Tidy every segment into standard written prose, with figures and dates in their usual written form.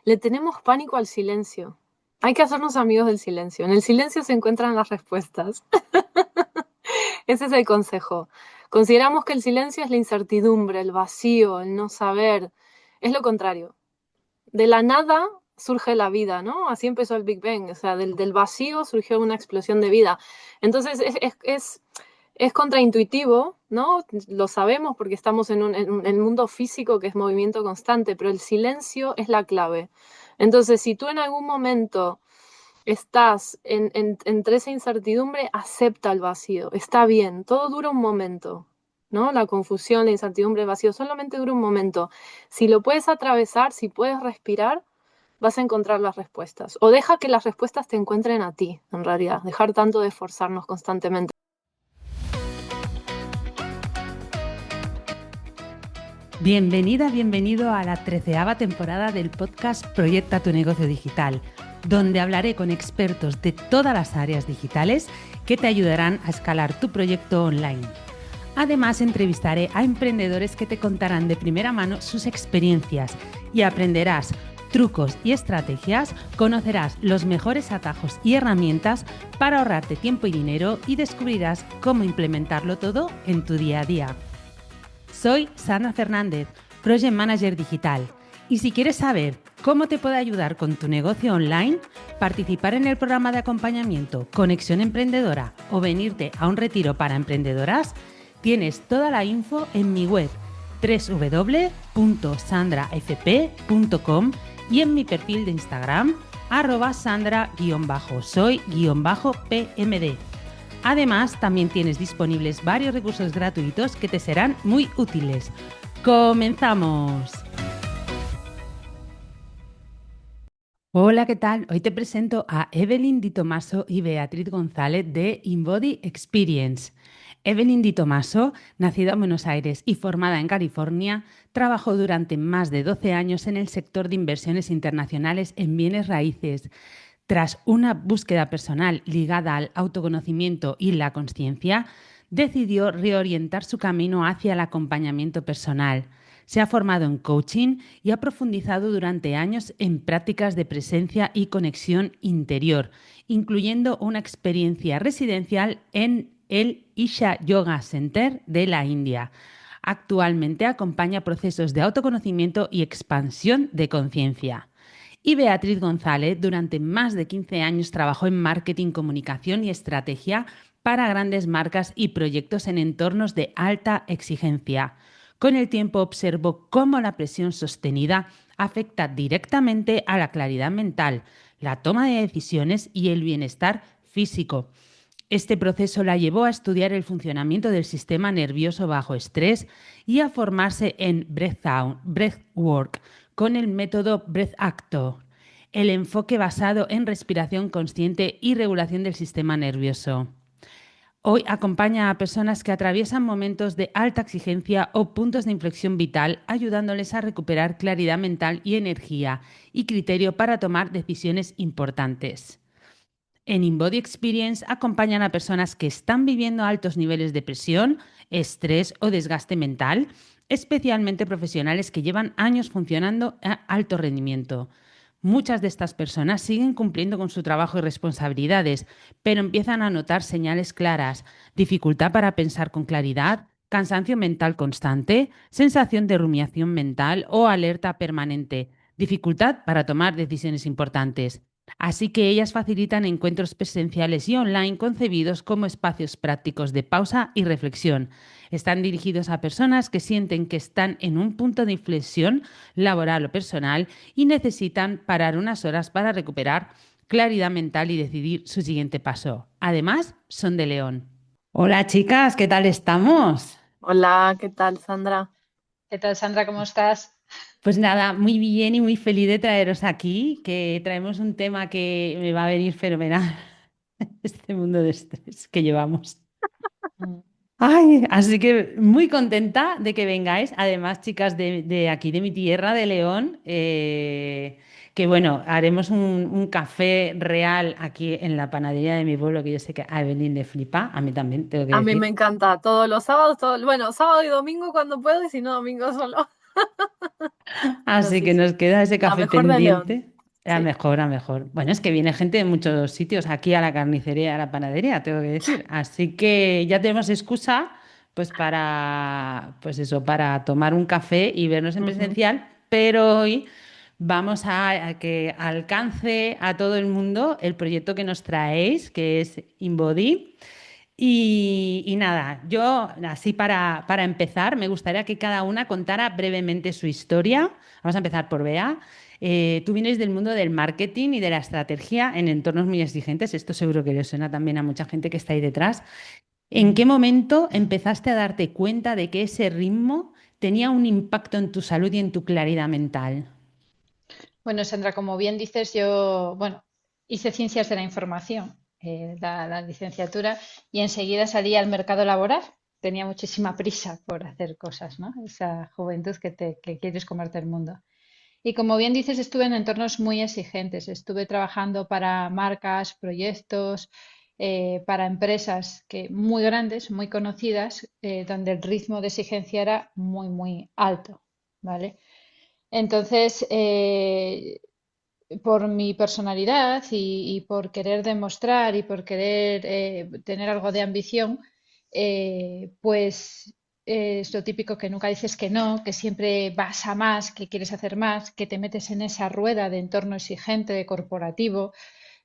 Le tenemos pánico al silencio. Hay que hacernos amigos del silencio. En el silencio se encuentran las respuestas. Ese es el consejo. Consideramos que el silencio es la incertidumbre, el vacío, el no saber. Es lo contrario. De la nada surge la vida, ¿no? Así empezó el Big Bang. O sea, del vacío surgió una explosión de vida. Entonces es contraintuitivo, ¿no? Lo sabemos porque estamos en un mundo físico que es movimiento constante, pero el silencio es la clave. Entonces, si tú en algún momento estás entre esa incertidumbre, acepta el vacío. Está bien, todo dura un momento, ¿no? La confusión, la incertidumbre, el vacío, solamente dura un momento. Si lo puedes atravesar, si puedes respirar, vas a encontrar las respuestas. O deja que las respuestas te encuentren a ti, en realidad. Dejar tanto de esforzarnos constantemente. Bienvenida, bienvenido a la 13ª temporada del podcast Proyecta tu negocio digital, donde hablaré con expertos de todas las áreas digitales que te ayudarán a escalar tu proyecto online. Además, entrevistaré a emprendedores que te contarán de primera mano sus experiencias y aprenderás trucos y estrategias, conocerás los mejores atajos y herramientas para ahorrarte tiempo y dinero y descubrirás cómo implementarlo todo en tu día a día. Soy Sandra Fernández, Project Manager Digital, y si quieres saber cómo te puedo ayudar con tu negocio online, participar en el programa de acompañamiento Conexión Emprendedora o venirte a un retiro para emprendedoras, tienes toda la info en mi web www.sandrafp.com y en mi perfil de Instagram @sandra_soy_pmd. Además, también tienes disponibles varios recursos gratuitos que te serán muy útiles. ¡Comenzamos! Hola, ¿qué tal? Hoy te presento a Evelyn Di Tomaso y Beatriz González de InBody Experience. Evelyn Di Tomaso, nacida en Buenos Aires y formada en California, trabajó durante más de 12 años en el sector de inversiones internacionales en bienes raíces. Tras una búsqueda personal ligada al autoconocimiento y la consciencia, decidió reorientar su camino hacia el acompañamiento personal. Se ha formado en coaching y ha profundizado durante años en prácticas de presencia y conexión interior, incluyendo una experiencia residencial en el Isha Yoga Center de la India. Actualmente acompaña procesos de autoconocimiento y expansión de conciencia. Y Beatriz González durante más de 15 años trabajó en marketing, comunicación y estrategia para grandes marcas y proyectos en entornos de alta exigencia. Con el tiempo observó cómo la presión sostenida afecta directamente a la claridad mental, la toma de decisiones y el bienestar físico. Este proceso la llevó a estudiar el funcionamiento del sistema nervioso bajo estrés y a formarse en Breathwork con el método Breath Actor, el enfoque basado en respiración consciente y regulación del sistema nervioso. Hoy acompaña a personas que atraviesan momentos de alta exigencia o puntos de inflexión vital, ayudándoles a recuperar claridad mental y energía y criterio para tomar decisiones importantes. En InBody Experience acompañan a personas que están viviendo altos niveles de presión, estrés o desgaste mental, especialmente profesionales que llevan años funcionando a alto rendimiento. Muchas de estas personas siguen cumpliendo con su trabajo y responsabilidades, pero empiezan a notar señales claras, dificultad para pensar con claridad, cansancio mental constante, sensación de rumiación mental o alerta permanente, dificultad para tomar decisiones importantes. Así que ellas facilitan encuentros presenciales y online concebidos como espacios prácticos de pausa y reflexión. Están dirigidos a personas que sienten que están en un punto de inflexión laboral o personal y necesitan parar unas horas para recuperar claridad mental y decidir su siguiente paso. Además, son de León. Hola chicas, ¿qué tal estamos? Hola, ¿qué tal, Sandra? ¿Qué tal, Sandra? ¿Cómo estás? Pues nada, muy bien y muy feliz de traeros aquí, que traemos un tema que me va a venir fenomenal, este mundo de estrés que llevamos. Mm. Ay, así que muy contenta de que vengáis. Además, chicas de aquí, de mi tierra, de León, que bueno, haremos un café real aquí en la panadería de mi pueblo, que yo sé que a Evelyn le flipa, a mí también, tengo que A mí me decir. encanta todos los sábados, bueno, sábado y domingo cuando puedo y si no, domingo solo. Pero Así sí, que sí. nos queda ese La café mejor de León. pendiente. A Sí. mejor, a mejor. Bueno, es que viene gente de muchos sitios, aquí a la carnicería, a la panadería, tengo que decir. Así que ya tenemos excusa, pues pues eso, para tomar un café y vernos en Ujú. presencial. Pero hoy vamos a que alcance a todo el mundo el proyecto que nos traéis, que es InBody. Y nada, yo así para empezar, me gustaría que cada una contara brevemente su historia. Vamos a empezar por Bea. Tú vienes del mundo del marketing y de la estrategia en entornos muy exigentes. Esto seguro que le suena también a mucha gente que está ahí detrás. ¿En qué momento empezaste a darte cuenta de que ese ritmo tenía un impacto en tu salud y en tu claridad mental? Bueno, Sandra, como bien dices, yo, bueno, hice Ciencias de la Información, la licenciatura, y enseguida salí al mercado laboral. Tenía muchísima prisa por hacer cosas, ¿no? Esa juventud que quieres comerte el mundo. Y como bien dices, estuve en entornos muy exigentes. Estuve trabajando para marcas, proyectos, para empresas muy grandes, muy conocidas, donde el ritmo de exigencia era muy, muy alto, ¿vale? Entonces, por mi personalidad y por querer demostrar y por querer tener algo de ambición, pues es lo típico que nunca dices que no, que siempre vas a más, que quieres hacer más, que te metes en esa rueda de entorno exigente, de corporativo,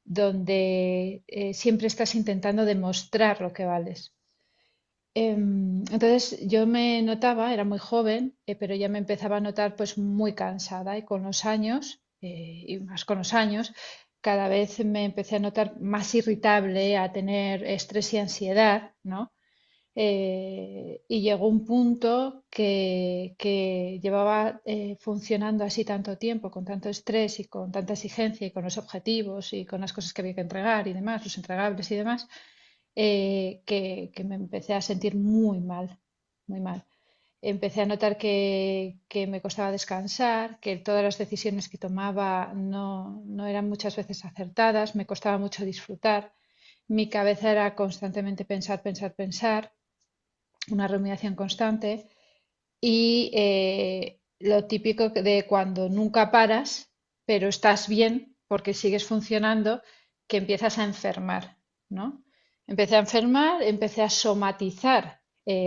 donde siempre estás intentando demostrar lo que vales. Entonces yo me notaba, era muy joven, pero ya me empezaba a notar pues muy cansada y con los años, y más con los años, cada vez me empecé a notar más irritable, a tener estrés y ansiedad, ¿no? Y llegó un punto que llevaba funcionando así tanto tiempo, con tanto estrés y con tanta exigencia y con los objetivos y con las cosas que había que entregar y demás, los entregables y demás, que me empecé a sentir muy mal, muy mal. Empecé a notar que me costaba descansar, que todas las decisiones que tomaba no eran muchas veces acertadas, me costaba mucho disfrutar. Mi cabeza era constantemente pensar, pensar, pensar, una rumiación constante y lo típico de cuando nunca paras, pero estás bien porque sigues funcionando, que empiezas a enfermar, ¿no? Empecé a enfermar, empecé a somatizar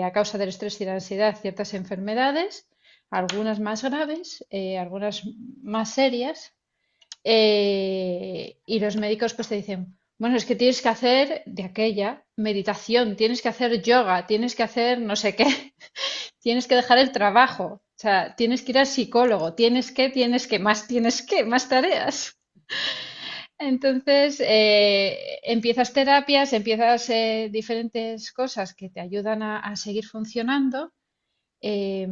a causa del estrés y la ansiedad ciertas enfermedades, algunas más graves, algunas más serias, y los médicos pues te dicen, bueno, es que tienes que hacer de aquella meditación, tienes que hacer yoga, tienes que hacer no sé qué, tienes que dejar el trabajo, o sea, tienes que ir al psicólogo, tienes que, más tareas. Entonces, empiezas terapias, empiezas diferentes cosas que te ayudan a seguir funcionando. Eh,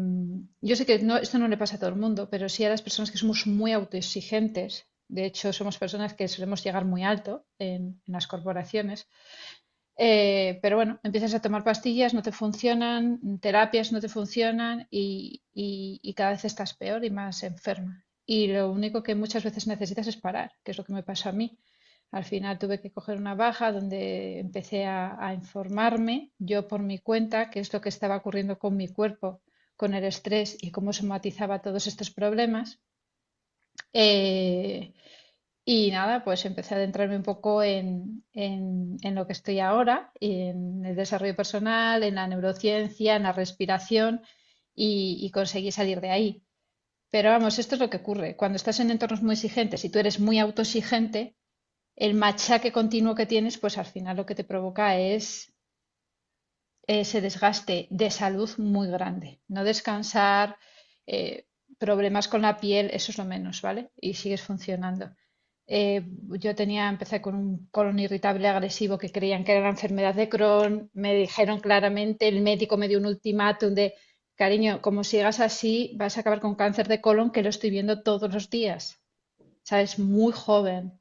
yo sé que esto no le pasa a todo el mundo, pero sí a las personas que somos muy autoexigentes. De hecho, somos personas que solemos llegar muy alto en las corporaciones. Pero bueno, empiezas a tomar pastillas, no te funcionan, terapias no te funcionan y cada vez estás peor y más enferma. Y lo único que muchas veces necesitas es parar, que es lo que me pasó a mí. Al final tuve que coger una baja donde empecé a informarme yo por mi cuenta qué es lo que estaba ocurriendo con mi cuerpo, con el estrés y cómo somatizaba todos estos problemas. Eh, y nada, pues empecé a adentrarme un poco en lo que estoy ahora, en el desarrollo personal, en la neurociencia, en la respiración y conseguí salir de ahí. Pero vamos, esto es lo que ocurre. Cuando estás en entornos muy exigentes y tú eres muy autoexigente, el machaque continuo que tienes, pues al final lo que te provoca es ese desgaste de salud muy grande. No descansar, problemas con la piel, eso es lo menos, ¿vale? Y sigues funcionando. Eh, empecé con un colon irritable agresivo que creían que era la enfermedad de Crohn. Me dijeron claramente, el médico me dio un ultimátum de, cariño, como sigas así, vas a acabar con cáncer de colon, que lo estoy viendo todos los días. ¿Sabes? Muy joven.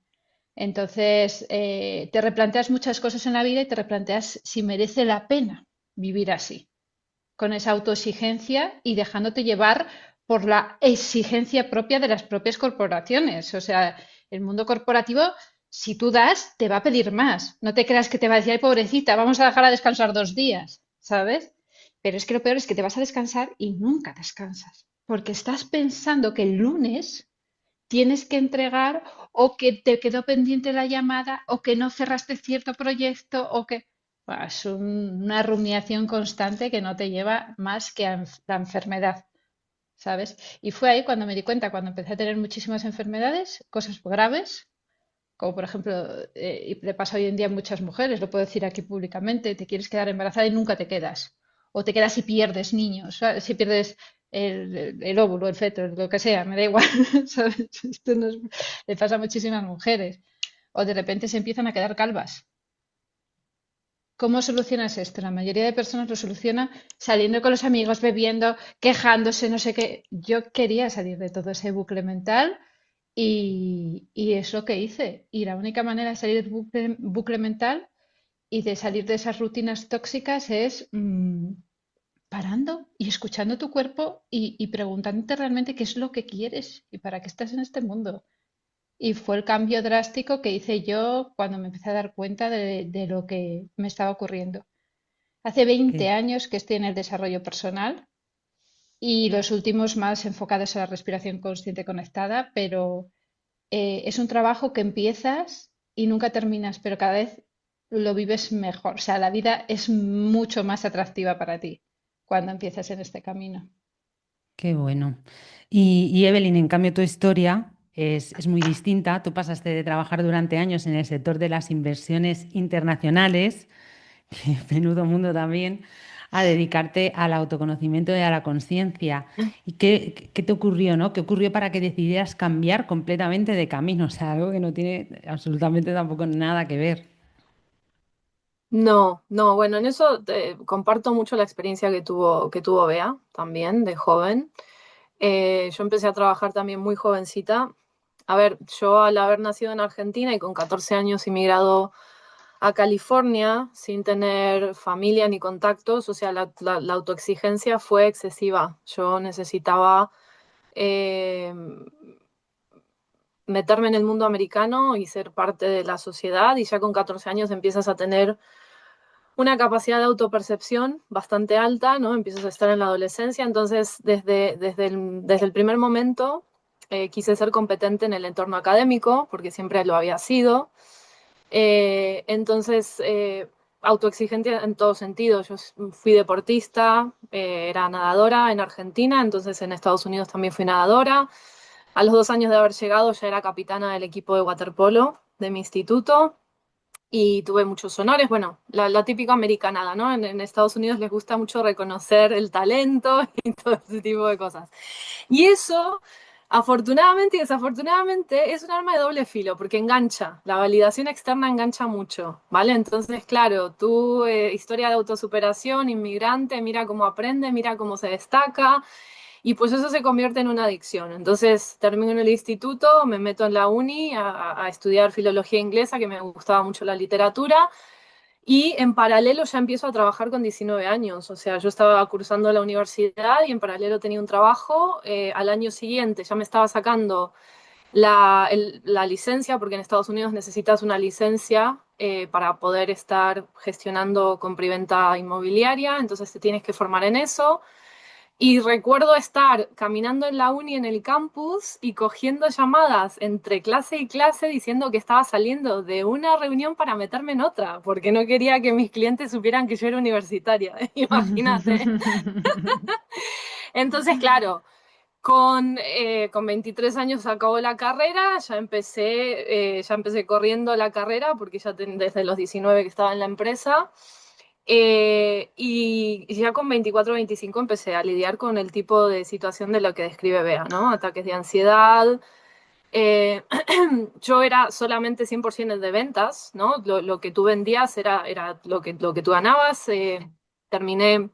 Entonces, te replanteas muchas cosas en la vida y te replanteas si merece la pena vivir así, con esa autoexigencia y dejándote llevar por la exigencia propia de las propias corporaciones. O sea, el mundo corporativo, si tú das, te va a pedir más. No te creas que te va a decir, ay, pobrecita, vamos a dejar a descansar 2 días, ¿sabes? Pero es que lo peor es que te vas a descansar y nunca descansas. porque estás pensando que el lunes tienes que entregar o que te quedó pendiente la llamada o que no cerraste cierto proyecto o que... Buah, es una rumiación constante que no te lleva más que a la enfermedad, ¿sabes? Y fue ahí cuando me di cuenta, cuando empecé a tener muchísimas enfermedades, cosas graves, como por ejemplo, y le pasa hoy en día a muchas mujeres, lo puedo decir aquí públicamente, te quieres quedar embarazada y nunca te quedas. O te quedas y pierdes niños, ¿sabes? Si pierdes el óvulo, el feto, lo que sea, me da igual, ¿sabes? Esto le pasa a muchísimas mujeres. O de repente se empiezan a quedar calvas. ¿Cómo solucionas esto? La mayoría de personas lo soluciona saliendo con los amigos, bebiendo, quejándose, no sé qué. Yo quería salir de todo ese bucle mental y es lo que hice. Y la única manera de salir del bucle mental y de salir de esas rutinas tóxicas es parando y escuchando tu cuerpo y preguntándote realmente qué es lo que quieres y para qué estás en este mundo. Y fue el cambio drástico que hice yo cuando me empecé a dar cuenta de lo que me estaba ocurriendo. Hace 20 Que, años que estoy en el desarrollo personal y los últimos más enfocados a la respiración consciente conectada, pero es un trabajo que empiezas y nunca terminas, pero cada vez lo vives mejor. O sea, la vida es mucho más atractiva para ti cuando empiezas en este camino. qué bueno. Y Evelyn, en cambio, tu historia es muy distinta. Tú pasaste de trabajar durante años en el sector de las inversiones internacionales, que menudo mundo también, a dedicarte al autoconocimiento y a la conciencia. ¿Y qué te ocurrió, no? ¿Qué ocurrió para que decidieras cambiar completamente de camino? O sea, algo que no tiene absolutamente tampoco nada que ver. No, no, bueno, en eso comparto mucho la experiencia que tuvo Bea también, de joven. Yo empecé a trabajar también muy jovencita. A ver, yo al haber nacido en Argentina y con 14 años inmigrado a California sin tener familia ni contactos, o sea, la autoexigencia fue excesiva. Yo necesitaba eh, meterme en el mundo americano y ser parte de la sociedad y ya con 14 años empiezas a tener una capacidad de autopercepción bastante alta, ¿no? Empiezas a estar en la adolescencia, entonces desde el primer momento quise ser competente en el entorno académico, porque siempre lo había sido. Entonces, autoexigente en todo sentido. Yo fui deportista, era nadadora en Argentina, entonces en Estados Unidos también fui nadadora. A los 2 años de haber llegado ya era capitana del equipo de waterpolo de mi instituto y tuve muchos honores. Bueno, la típica americanada, ¿no? En Estados Unidos les gusta mucho reconocer el talento y todo ese tipo de cosas. Y eso, afortunadamente y desafortunadamente, es un arma de doble filo, porque engancha. La validación externa engancha mucho, ¿vale? Entonces, claro, tu historia de autosuperación, inmigrante, mira cómo aprende, mira cómo se destaca. Y pues eso se convierte en una adicción. Entonces termino en el instituto, me meto en la uni a estudiar filología inglesa, que me gustaba mucho la literatura, y en paralelo ya empiezo a trabajar con 19 años. O sea, yo estaba cursando la universidad y en paralelo tenía un trabajo. Al año siguiente ya me estaba sacando la licencia, porque en Estados Unidos necesitas una licencia para poder estar gestionando compra-venta inmobiliaria, entonces te tienes que formar en eso. Y recuerdo estar caminando en la uni en el campus y cogiendo llamadas entre clase y clase diciendo que estaba saliendo de una reunión para meterme en otra, porque no quería que mis clientes supieran que yo era universitaria, imagínate. Entonces, claro, con 23 años acabó la carrera, ya empecé corriendo la carrera, porque desde los 19 que estaba en la empresa. Y ya con 24 o 25 empecé a lidiar con el tipo de situación de lo que describe Bea, ¿no? Ataques de ansiedad. Eh, yo era solamente 100% de ventas, ¿no? Lo que tú vendías era lo que tú ganabas. Terminé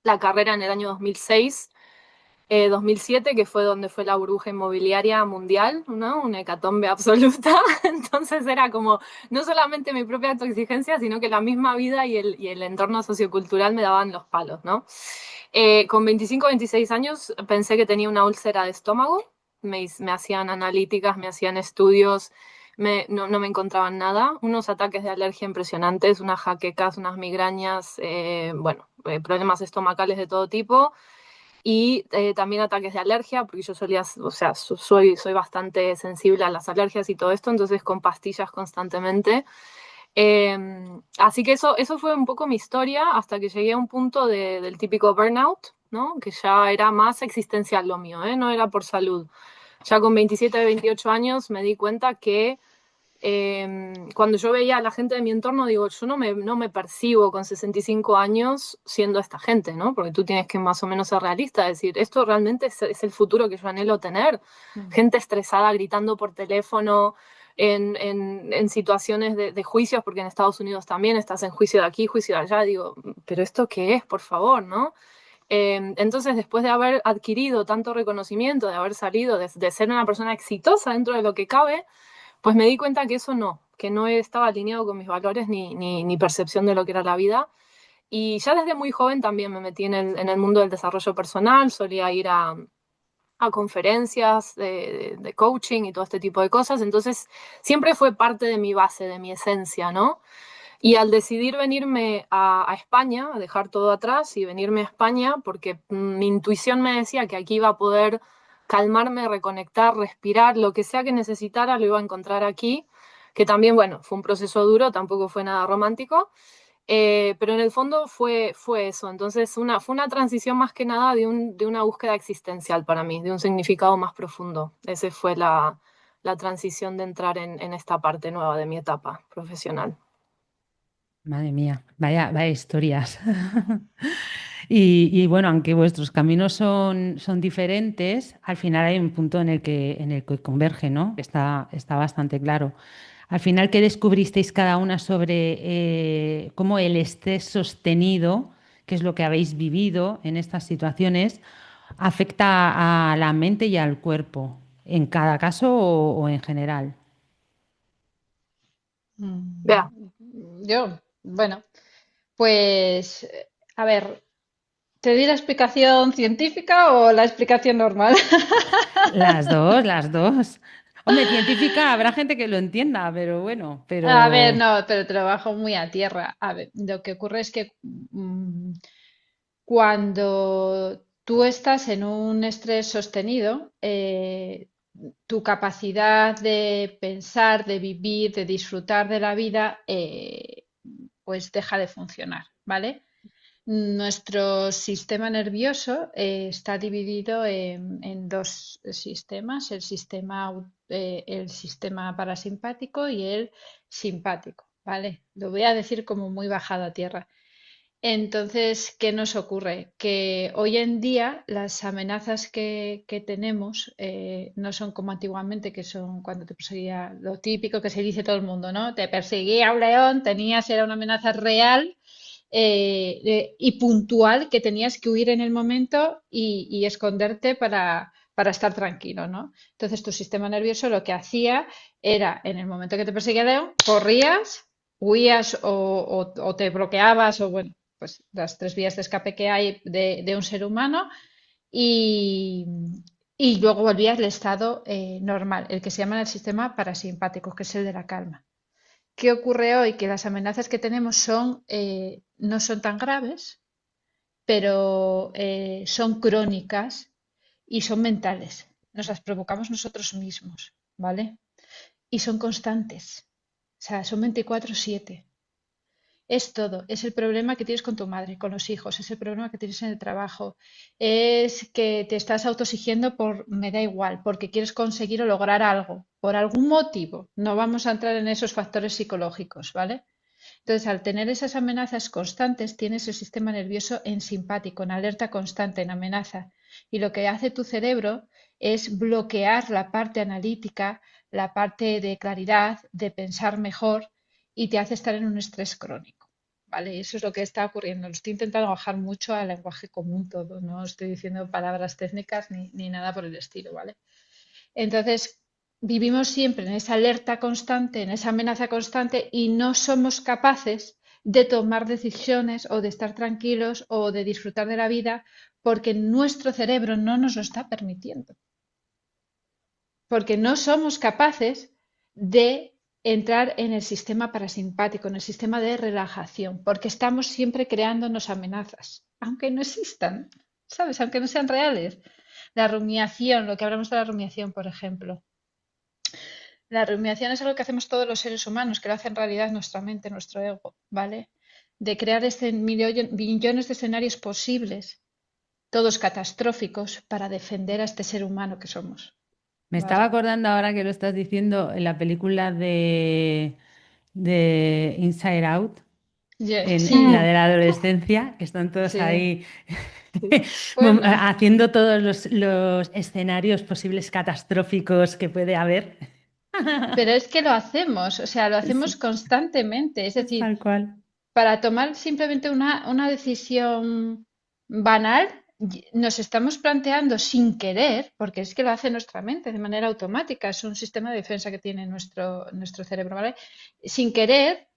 la carrera en el año 2006, 2007, que fue donde fue la burbuja inmobiliaria mundial, ¿no? Una hecatombe absoluta. Entonces era como no solamente mi propia autoexigencia, sino que la misma vida y el entorno sociocultural me daban los palos, ¿no? Con 25 o 26 años pensé que tenía una úlcera de estómago, me hacían analíticas, me hacían estudios, no me encontraban nada, unos ataques de alergia impresionantes, unas jaquecas, unas migrañas, bueno, problemas estomacales de todo tipo. y también ataques de alergia, porque yo solía, o sea, soy bastante sensible a las alergias y todo esto, entonces con pastillas constantemente. Así que eso fue un poco mi historia hasta que llegué a un punto del típico burnout, ¿no? Que ya era más existencial lo mío, ¿eh? No era por salud. Ya con 27, 28 años me di cuenta que cuando yo veía a la gente de mi entorno, digo, yo no me percibo con 65 años siendo esta gente, ¿no? Porque tú tienes que más o menos ser realista, decir, esto realmente es el futuro que yo anhelo tener. Mm. Gente estresada, gritando por teléfono, en situaciones de juicios, porque en Estados Unidos también estás en juicio de aquí, juicio de allá. Digo, pero ¿esto qué es, por favor, no? Entonces, después de haber adquirido tanto reconocimiento, de haber salido, de ser una persona exitosa dentro de lo que cabe, pues me di cuenta que eso no, que no estaba alineado con mis valores ni percepción de lo que era la vida. Y ya desde muy joven también me metí en el mundo del desarrollo personal, solía ir a conferencias de coaching y todo este tipo de cosas, entonces siempre fue parte de mi base, de mi esencia, ¿no? Y al decidir venirme a España, a dejar todo atrás y venirme a España, porque mi intuición me decía que aquí iba a poder calmarme, reconectar, respirar, lo que sea que necesitara lo iba a encontrar aquí, que también, bueno, fue un proceso duro, tampoco fue nada romántico, pero en el fondo fue eso. Entonces fue una transición más que nada de una búsqueda existencial para mí, de un significado más profundo. Esa fue la transición de entrar en esta parte nueva de mi etapa profesional. Madre mía, vaya historias. Y bueno, aunque vuestros caminos son diferentes, al final hay un punto en el que convergen, ¿no? Está bastante claro. Al final, ¿qué descubristeis cada una sobre cómo el estrés sostenido, que es lo que habéis vivido en estas situaciones, afecta a la mente y al cuerpo, en cada caso o en general? Vea. Yo, bueno, pues, a ver, ¿te di la explicación científica o la explicación normal? Las dos, las dos. Hombre, científica, habrá gente que lo entienda, pero bueno, A ver, pero no, pero te lo bajo muy a tierra. A ver, lo que ocurre es que cuando tú estás en un estrés sostenido, tu capacidad de pensar, de vivir, de disfrutar de la vida, pues deja de funcionar, ¿vale? Nuestro sistema nervioso está dividido en dos sistemas, el sistema parasimpático y el simpático, ¿vale? Lo voy a decir como muy bajado a tierra. Entonces, ¿qué nos ocurre? Que hoy en día las amenazas que tenemos no son como antiguamente, que son cuando te perseguía lo típico que se dice todo el mundo, ¿no? Te perseguía un león, era una amenaza real y puntual que tenías que huir en el momento y esconderte para estar tranquilo, ¿no? Entonces tu sistema nervioso lo que hacía era, en el momento que te perseguía el león, corrías, huías o te bloqueabas o bueno pues las tres vías de escape que hay de un ser humano y, y luego volvía al estado normal, el que se llama el sistema parasimpático, que es el de la calma. ¿Qué ocurre hoy? Que las amenazas que tenemos no son tan graves, pero son crónicas y son mentales. Nos las provocamos nosotros mismos, ¿vale? Y son constantes, o sea, son 24/7. Es todo, es el problema que tienes con tu madre, con los hijos, es el problema que tienes en el trabajo, es que te estás autoexigiendo por me da igual, porque quieres conseguir o lograr algo, por algún motivo. No vamos a entrar en esos factores psicológicos, ¿vale? Entonces, al tener esas amenazas constantes, tienes el sistema nervioso en simpático, en alerta constante, en amenaza. Y lo que hace tu cerebro es bloquear la parte analítica, la parte de claridad, de pensar mejor y te hace estar en un estrés crónico. ¿Vale? Eso es lo que está ocurriendo. Lo estoy intentando bajar mucho al lenguaje común todo. No estoy diciendo palabras técnicas ni nada por el estilo, ¿vale? Entonces, vivimos siempre en esa alerta constante, en esa amenaza constante y no somos capaces de tomar decisiones o de estar tranquilos o de disfrutar de la vida porque nuestro cerebro no nos lo está permitiendo. Porque no somos capaces de entrar en el sistema parasimpático, en el sistema de relajación, porque estamos siempre creándonos amenazas, aunque no existan. ¿sabes? Aunque no sean reales. La rumiación, lo que hablamos de la rumiación, por ejemplo. La rumiación es algo que hacemos todos los seres humanos, que lo hace en realidad nuestra mente, nuestro ego, ¿vale? De crear millones de escenarios posibles, todos catastróficos, para defender a este ser humano que somos, Me estaba ¿vale? acordando ahora que lo estás diciendo en la película de Inside Out, en la Sí, de la adolescencia, que están todos sí. ahí Sí. Bueno, haciendo todos los escenarios posibles catastróficos que puede haber. pero es que lo hacemos, o sea, lo hacemos Sí, constantemente. Es es decir, tal cual. para tomar simplemente una decisión banal, nos estamos planteando sin querer, porque es que lo hace nuestra mente de manera automática, es un sistema de defensa que tiene nuestro cerebro, ¿vale? Sin querer,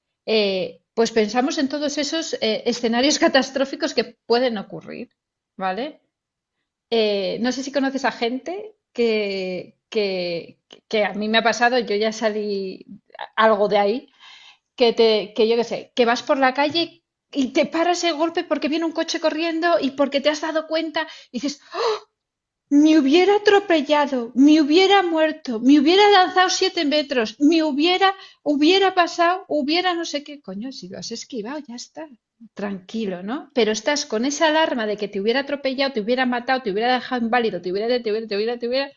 pues pensamos en todos esos escenarios catastróficos que pueden ocurrir, ¿vale? No sé si conoces a gente que a mí me ha pasado, yo ya salí algo de ahí, que yo qué sé, que vas por la calle y te paras de golpe porque viene un coche corriendo y porque te has dado cuenta y dices, me hubiera atropellado, me hubiera muerto, me hubiera lanzado 7 metros, hubiera pasado, hubiera no sé qué, coño, si lo has esquivado, ya está, tranquilo, ¿no? Pero estás con esa alarma de que te hubiera atropellado, te hubiera matado, te hubiera dejado inválido, te hubiera.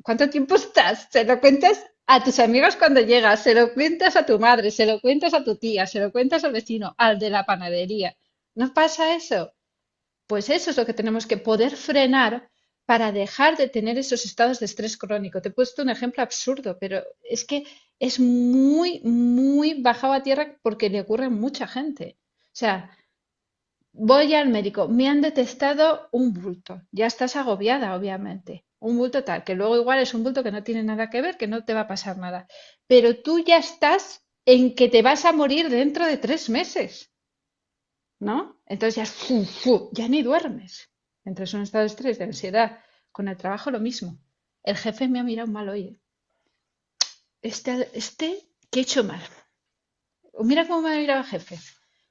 ¿Cuánto tiempo estás? Se lo cuentas a tus amigos cuando llegas, se lo cuentas a tu madre, se lo cuentas a tu tía, se lo cuentas al vecino, al de la panadería. ¿No pasa eso? Pues eso es lo que tenemos que poder frenar para dejar de tener esos estados de estrés crónico. Te he puesto un ejemplo absurdo, pero es que es muy, muy bajado a tierra porque le ocurre a mucha gente. O sea, voy al médico, me han detectado un bulto. Ya estás agobiada, obviamente. Un bulto tal, que luego igual es un bulto que no tiene nada que ver, que no te va a pasar nada. Pero tú ya estás en que te vas a morir dentro de 3 meses, ¿no? Entonces ya, ya ni duermes. Entras en un estado de estrés, de ansiedad. Con el trabajo lo mismo. El jefe me ha mirado mal hoy. ¿Qué he hecho mal? O mira cómo me ha mirado el jefe.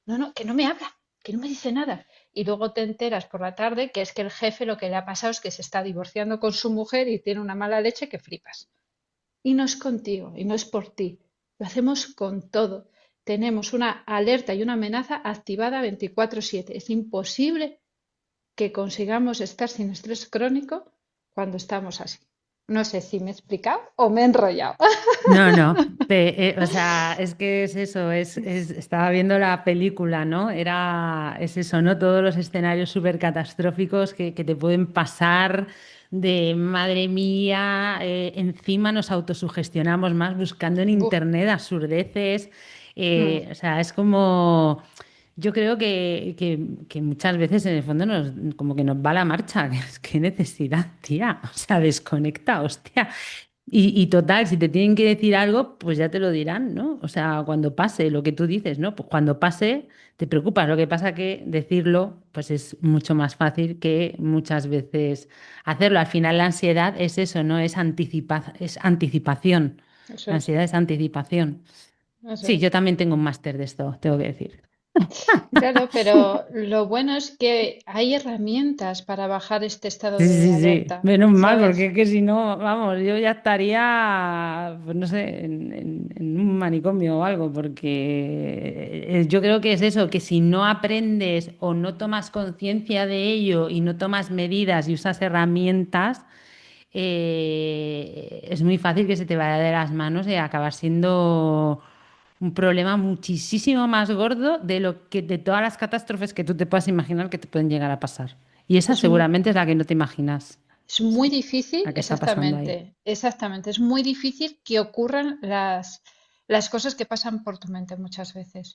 No, no, que no me habla, que no me dice nada. Y luego te enteras por la tarde que es que el jefe lo que le ha pasado es que se está divorciando con su mujer y tiene una mala leche que flipas. Y no es contigo, y no es por ti. Lo hacemos con todo. Tenemos una alerta y una amenaza activada 24/7. Es imposible que consigamos estar sin estrés crónico cuando estamos así. No sé si me he explicado o me he enrollado. No, no, o sea, es que es eso, estaba viendo la película, ¿no? Es eso, ¿no? Todos los escenarios súper catastróficos que te pueden pasar de madre mía, encima nos autosugestionamos más buscando en Buf. internet absurdeces, Mm. o sea, es como, yo creo que muchas veces en el fondo como que nos va la marcha, qué necesidad, tía, o sea, desconecta, hostia. Y total, si te tienen que decir algo, pues ya te lo dirán, ¿no? O sea, cuando pase lo que tú dices, ¿no? Pues cuando pase, te preocupas. Lo que pasa que decirlo, pues es mucho más fácil que muchas veces hacerlo. Al final la ansiedad es eso, ¿no? Es anticipación. Eso La es, ansiedad es anticipación. eso Sí, es. yo también tengo un máster de esto, tengo que decir. Claro, pero lo bueno es que hay herramientas para bajar este estado Sí, de sí, sí. alerta, Menos mal, porque ¿sabes? es que si no, vamos, yo ya estaría, pues no sé, en un manicomio o algo, porque yo creo que es eso, que si no aprendes o no tomas conciencia de ello y no tomas medidas y usas herramientas, es muy fácil que se te vaya de las manos y acabar siendo un problema muchísimo más gordo de lo que de todas las catástrofes que tú te puedas imaginar que te pueden llegar a pasar. Y esa Es, mu- seguramente es la que no te imaginas, es muy difícil, la que está pasando ahí. exactamente, exactamente, es muy difícil que ocurran las cosas que pasan por tu mente muchas veces.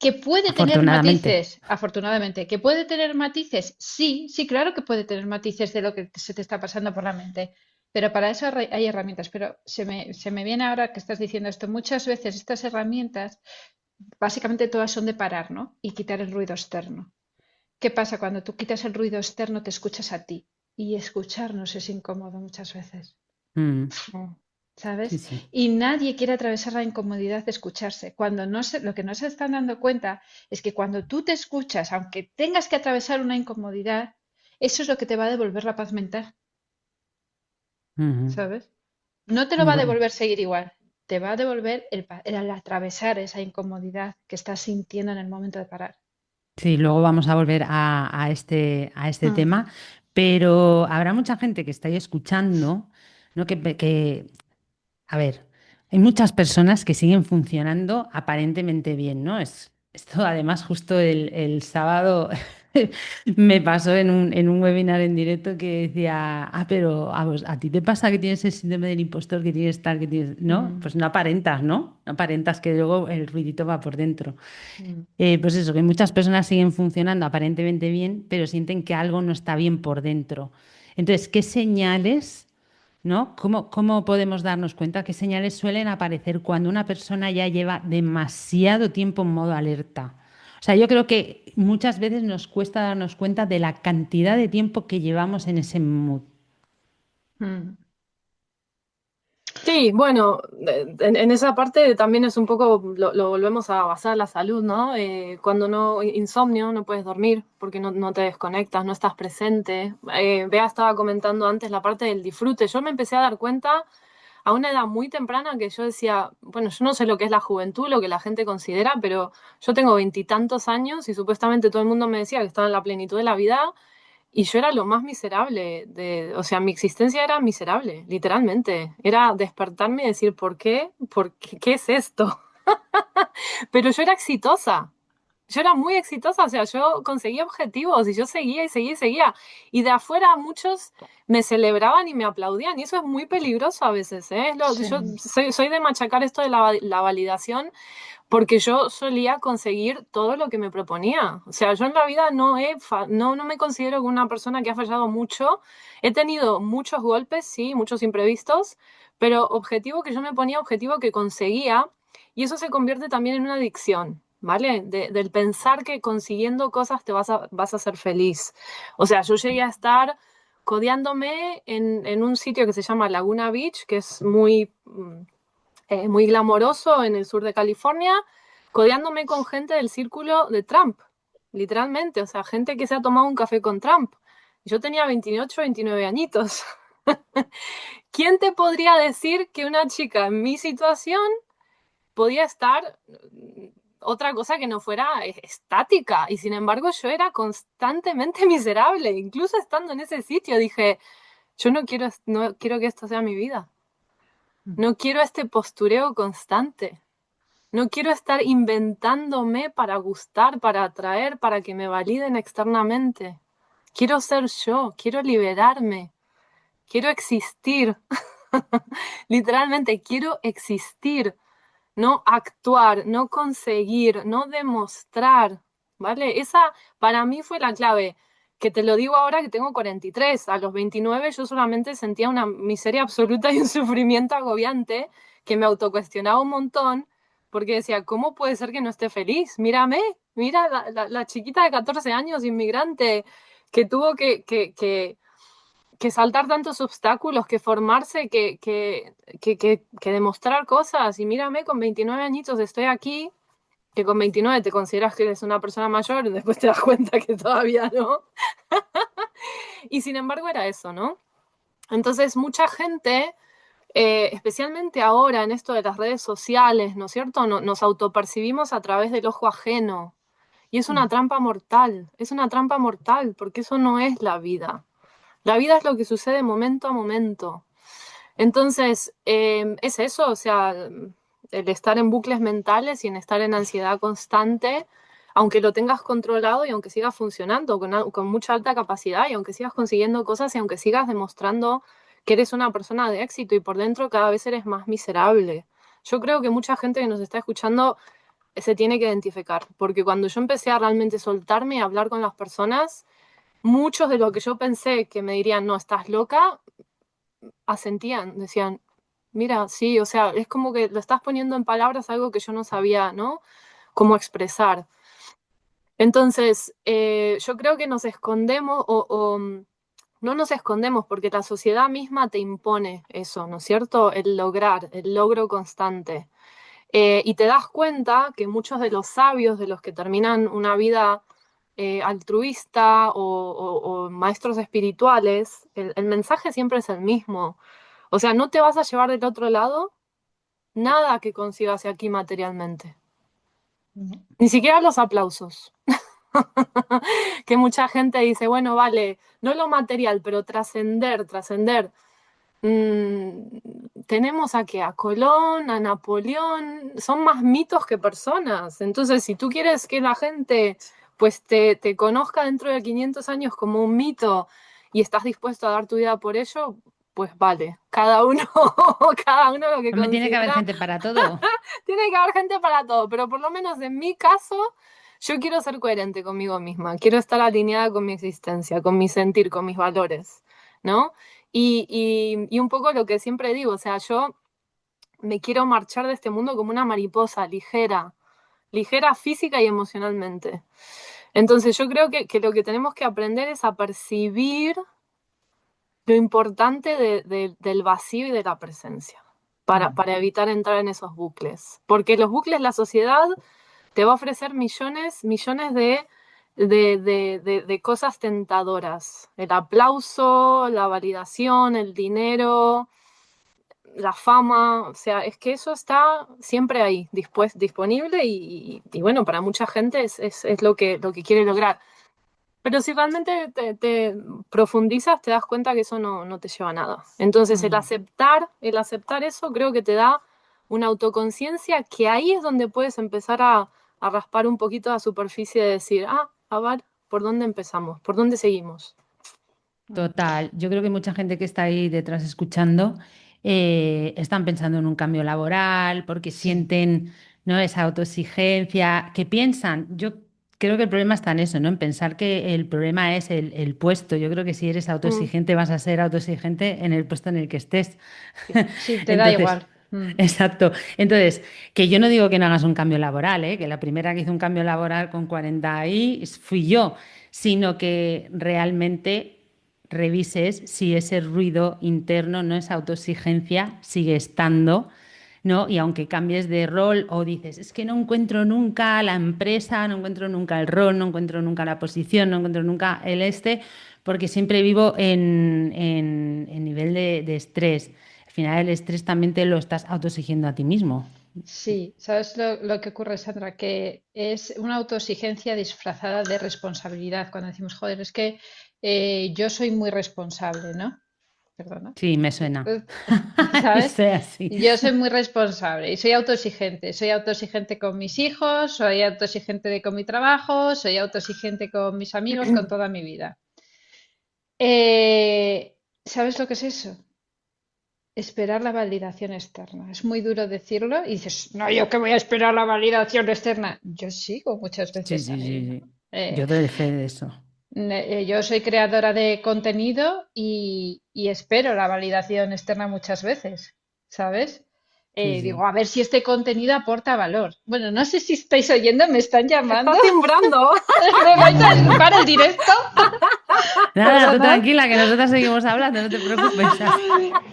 Que puede tener Afortunadamente. matices, afortunadamente, que puede tener matices, sí, sí, claro que puede tener matices de lo que se te está pasando por la mente, pero para eso hay herramientas. Pero se me viene ahora que estás diciendo esto, muchas veces estas herramientas, básicamente todas son de parar, ¿no? Y quitar el ruido externo. ¿Qué pasa? Cuando tú quitas el ruido externo, te escuchas a ti. Y escucharnos es incómodo muchas veces. Mm, Mm. sí, ¿Sabes? sí. Y nadie quiere atravesar la incomodidad de escucharse. Lo que no se están dando cuenta es que cuando tú te escuchas, aunque tengas que atravesar una incomodidad, eso es lo que te va a devolver la paz mental, Ujú. ¿sabes? No te lo va a Bueno, devolver seguir igual, te va a devolver el atravesar esa incomodidad que estás sintiendo en el momento de parar. sí, luego vamos a volver a este Mm, tema, pero habrá mucha gente que está ahí escuchando, ¿no? A ver, hay muchas personas que siguen funcionando aparentemente bien, ¿no? Esto además justo el sábado me pasó en un webinar en directo que decía, pero a ti te pasa que tienes el síndrome del impostor, que tienes tal, que tienes, ¿no? mm, Pues no aparentas, ¿no? No aparentas que luego el ruidito va por dentro. mm, Pues eso, que muchas personas siguen funcionando aparentemente bien, pero sienten que algo no está bien por dentro. Entonces, ¿qué señales, ¿no? ¿Cómo podemos darnos cuenta? ¿Qué señales suelen aparecer cuando una persona ya lleva demasiado tiempo en modo alerta? O sea, yo creo que muchas veces nos cuesta darnos cuenta de la cantidad de tiempo que llevamos en ese mood. mm, Sí, bueno, en esa parte también es un poco, lo volvemos a basar la salud, ¿no? Cuando no, insomnio, no puedes dormir porque no te desconectas, no estás presente. Bea estaba comentando antes la parte del disfrute. Yo me empecé a dar cuenta a una edad muy temprana que yo decía, bueno, yo no sé lo que es la juventud, lo que la gente considera, pero yo tengo veintitantos años y supuestamente todo el mundo me decía que estaba en la plenitud de la vida y yo era lo más miserable o sea, mi existencia era miserable, literalmente. Era despertarme y decir, ¿por qué? ¿Por qué? ¿Qué es esto? Pero yo era exitosa. Yo era muy exitosa, o sea, yo conseguía objetivos y yo seguía y seguía y seguía. Y de afuera muchos me celebraban y me aplaudían. Y eso es muy peligroso a veces, ¿eh? Yo sí, soy de machacar esto de la validación porque yo solía conseguir todo lo que me proponía. O sea, yo en la vida no me considero una persona que ha fallado mucho. He tenido muchos golpes, sí, muchos imprevistos, pero objetivo que yo me ponía, objetivo que conseguía, y eso se convierte también en una adicción. ¿Vale? Del pensar que consiguiendo cosas vas a ser feliz. O sea, yo llegué a estar codeándome en un sitio que se llama Laguna Beach, que es muy glamoroso en el sur de California, codeándome con gente del círculo de Trump, literalmente, o sea, gente que se ha tomado un café con Trump. Yo tenía 28, 29 añitos. ¿Quién te podría decir que una chica en mi situación podía estar otra cosa que no fuera estática? Y sin embargo yo era constantemente miserable, incluso estando en ese sitio dije, yo no quiero que esto sea mi vida, mm, no quiero este postureo constante. No quiero estar inventándome para gustar, para atraer, para que me validen externamente. Quiero ser yo, quiero liberarme, quiero existir. Literalmente, quiero existir, no actuar, no conseguir, no demostrar. ¿Vale? Esa para mí fue la clave. Que te lo digo ahora que tengo 43. A los 29 yo solamente sentía una miseria absoluta y un sufrimiento agobiante que me autocuestionaba un montón porque decía, ¿cómo puede ser que no esté feliz? Mírame, mira la chiquita de 14 años, inmigrante, que tuvo que saltar tantos obstáculos, que formarse, que demostrar cosas. Y mírame, con 29 añitos estoy aquí, que con 29 te consideras que eres una persona mayor y después te das cuenta que todavía no. Y sin embargo era eso, ¿no? Entonces mucha gente, especialmente ahora en esto de las redes sociales, ¿no es cierto? Nos autopercibimos a través del ojo ajeno. Y mm, es una trampa mortal, porque eso no es la vida. La vida es lo que sucede momento a momento. Entonces, es eso, o sea, el estar en bucles mentales y en estar en ansiedad constante, aunque lo tengas controlado y aunque sigas funcionando con mucha alta capacidad y aunque sigas consiguiendo cosas y aunque sigas demostrando que eres una persona de éxito y por dentro cada vez eres más miserable. Yo creo que mucha gente que nos está escuchando se tiene que identificar, porque cuando yo empecé a realmente soltarme y hablar con las personas, muchos de lo que yo pensé que me dirían, no, estás loca, asentían, decían, mira, sí, o sea, es como que lo estás poniendo en palabras algo que yo no sabía, ¿no? Cómo expresar. Entonces, yo creo que nos escondemos no nos escondemos porque la sociedad misma te impone eso, ¿no es cierto? El lograr, el logro constante. Y te das cuenta que muchos de los sabios, de los que terminan una vida altruista o maestros espirituales, el mensaje siempre es el mismo. O sea, no te vas a llevar del otro lado nada que consigas aquí materialmente. No. Ni siquiera los aplausos. Que mucha gente dice, bueno, vale, no lo material, pero trascender, trascender. Tenemos aquí a Colón, a Napoleón, son más mitos que personas. Entonces, si tú quieres que la gente pues te conozca dentro de 500 años como un mito y estás dispuesto a dar tu vida por ello, pues vale, cada uno, cada uno lo que Hombre, tiene que haber considera. gente para todo. Tiene que haber gente para todo, pero por lo menos en mi caso, yo quiero ser coherente conmigo misma, quiero estar alineada con mi existencia, con mi sentir, con mis valores, ¿no? Y un poco lo que siempre digo, o sea, yo me quiero marchar de este mundo como una mariposa, ligera, ligera física y emocionalmente. Entonces yo creo que lo que tenemos que aprender es a percibir lo importante del vacío y de la presencia, para evitar entrar en esos bucles. Porque los bucles, la sociedad te va a ofrecer millones, millones de cosas tentadoras. El aplauso, la validación, el dinero, la fama, o sea, es que eso está siempre ahí, disponible y bueno, para mucha gente es lo que quiere lograr. Pero si realmente te profundizas, te das cuenta que eso no te lleva a nada. Entonces, el aceptar eso creo que te da una autoconciencia que ahí es donde puedes empezar a raspar un poquito la superficie de decir, a ver, ¿por dónde empezamos? ¿Por dónde seguimos? Total, yo creo que mucha gente que está ahí detrás escuchando están pensando en un cambio laboral porque Sí. sienten, ¿no? Esa autoexigencia, que piensan, yo creo que el problema está en eso, ¿no? En pensar que el problema es el puesto. Yo creo que si eres Mm, autoexigente vas a ser autoexigente en el puesto en el que estés. Sí, sí, te da Entonces, igual. Mm. exacto. Entonces, que yo no digo que no hagas un cambio laboral, ¿eh? Que la primera que hizo un cambio laboral con 40 ahí fui yo, sino que realmente revises si ese ruido interno, no esa autoexigencia, sigue estando, ¿no? Y aunque cambies de rol o dices, es que no encuentro nunca la empresa, no encuentro nunca el rol, no encuentro nunca la posición, no encuentro nunca el porque siempre vivo en nivel de estrés. Al final el estrés también te lo estás autoexigiendo a ti mismo. Sí, ¿sabes lo que ocurre, Sandra? Que es una autoexigencia disfrazada de responsabilidad. Cuando decimos, joder, es que yo soy muy responsable, ¿no? Perdona. Sí, me suena. Y ¿Sabes? soy así. Yo soy muy responsable y soy autoexigente. Soy autoexigente con mis hijos, soy autoexigente con mi trabajo, soy autoexigente con mis amigos, con toda mi vida. ¿Sabes lo que es eso? Esperar la validación externa. Es muy duro decirlo y dices, no, yo que voy a esperar la validación externa. Yo sigo muchas Sí, veces sí, ahí, sí, ¿no? sí. Eh, Yo doy fe de eso. yo soy creadora de contenido y espero la validación externa muchas veces, ¿sabes? Sí, Digo, sí. a ver si este contenido aporta valor. Bueno, no sé si estáis oyendo, me están está llamando. timbrando. ¿Me vais a dejar el directo? Nada, tú Perdonad. tranquila, que nosotras seguimos hablando, no te preocupes.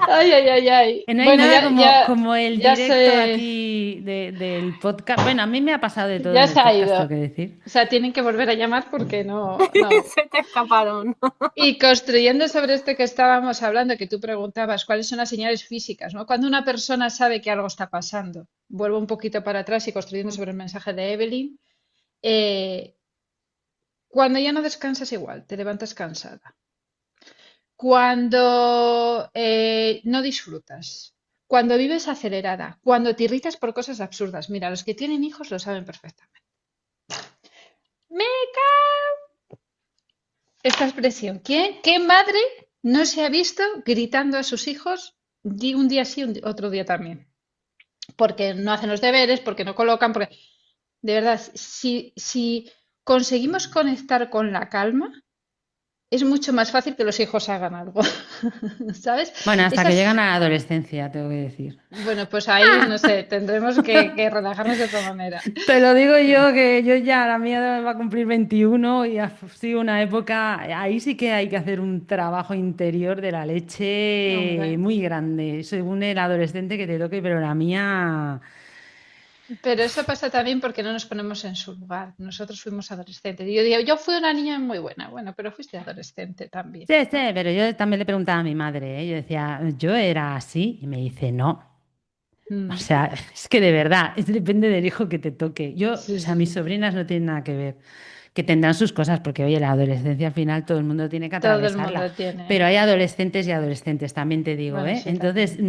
Ay, ay, ay, ay. No hay Bueno, nada ya, ya, como el ya directo sé. aquí del podcast. Bueno, a mí me ha pasado de todo Ya en el se ha podcast, ido. tengo que decir. O sea, tienen que volver a llamar porque no, no. Se te escaparon. Y construyendo sobre esto que estábamos hablando, que tú preguntabas, ¿cuáles son las señales físicas, ¿no? Cuando una persona sabe que algo está pasando. Vuelvo un poquito para atrás y construyendo sobre el mensaje de Evelyn. eh, Cuando ya no descansas igual, te levantas cansada. Cuando no disfrutas. Cuando vives acelerada. Cuando te irritas por cosas absurdas. Mira, los que tienen hijos lo saben perfectamente. Me esta expresión. ¿Qué madre no se ha visto gritando a sus hijos un día sí, otro día también? Porque no hacen los deberes, porque no colocan, porque de verdad, si conseguimos conectar con la calma, es mucho más fácil que los hijos hagan algo, ¿sabes? Bueno, hasta que Esas, llegan a la adolescencia, tengo que decir. bueno, pues ahí, no sé, tendremos que relajarnos de otra manera. Te lo digo yo, que yo ya, la mía va a cumplir 21 y ha sido una época, ahí sí que hay que hacer un trabajo interior de la leche Hombre, muy grande, según el adolescente que te toque, pero la mía... Pero eso pasa también porque no nos ponemos en su lugar. Nosotros fuimos adolescentes. Y yo digo, yo fui una niña muy buena. Bueno, pero fuiste adolescente también, Sí, sí, ¿no? pero yo también le preguntaba a mi madre, ¿eh? Yo decía, ¿yo era así? Y me dice, no. O Mm, sea, es que de verdad, depende del hijo que te toque. Yo, o sí, sea, sí, mis sí. sobrinas no tienen nada que ver, que tendrán sus cosas, porque oye, la adolescencia al final todo el mundo tiene que Todo el atravesarla, mundo pero tiene. hay adolescentes y adolescentes, también te digo, Bueno, ¿eh? sí, Entonces, también.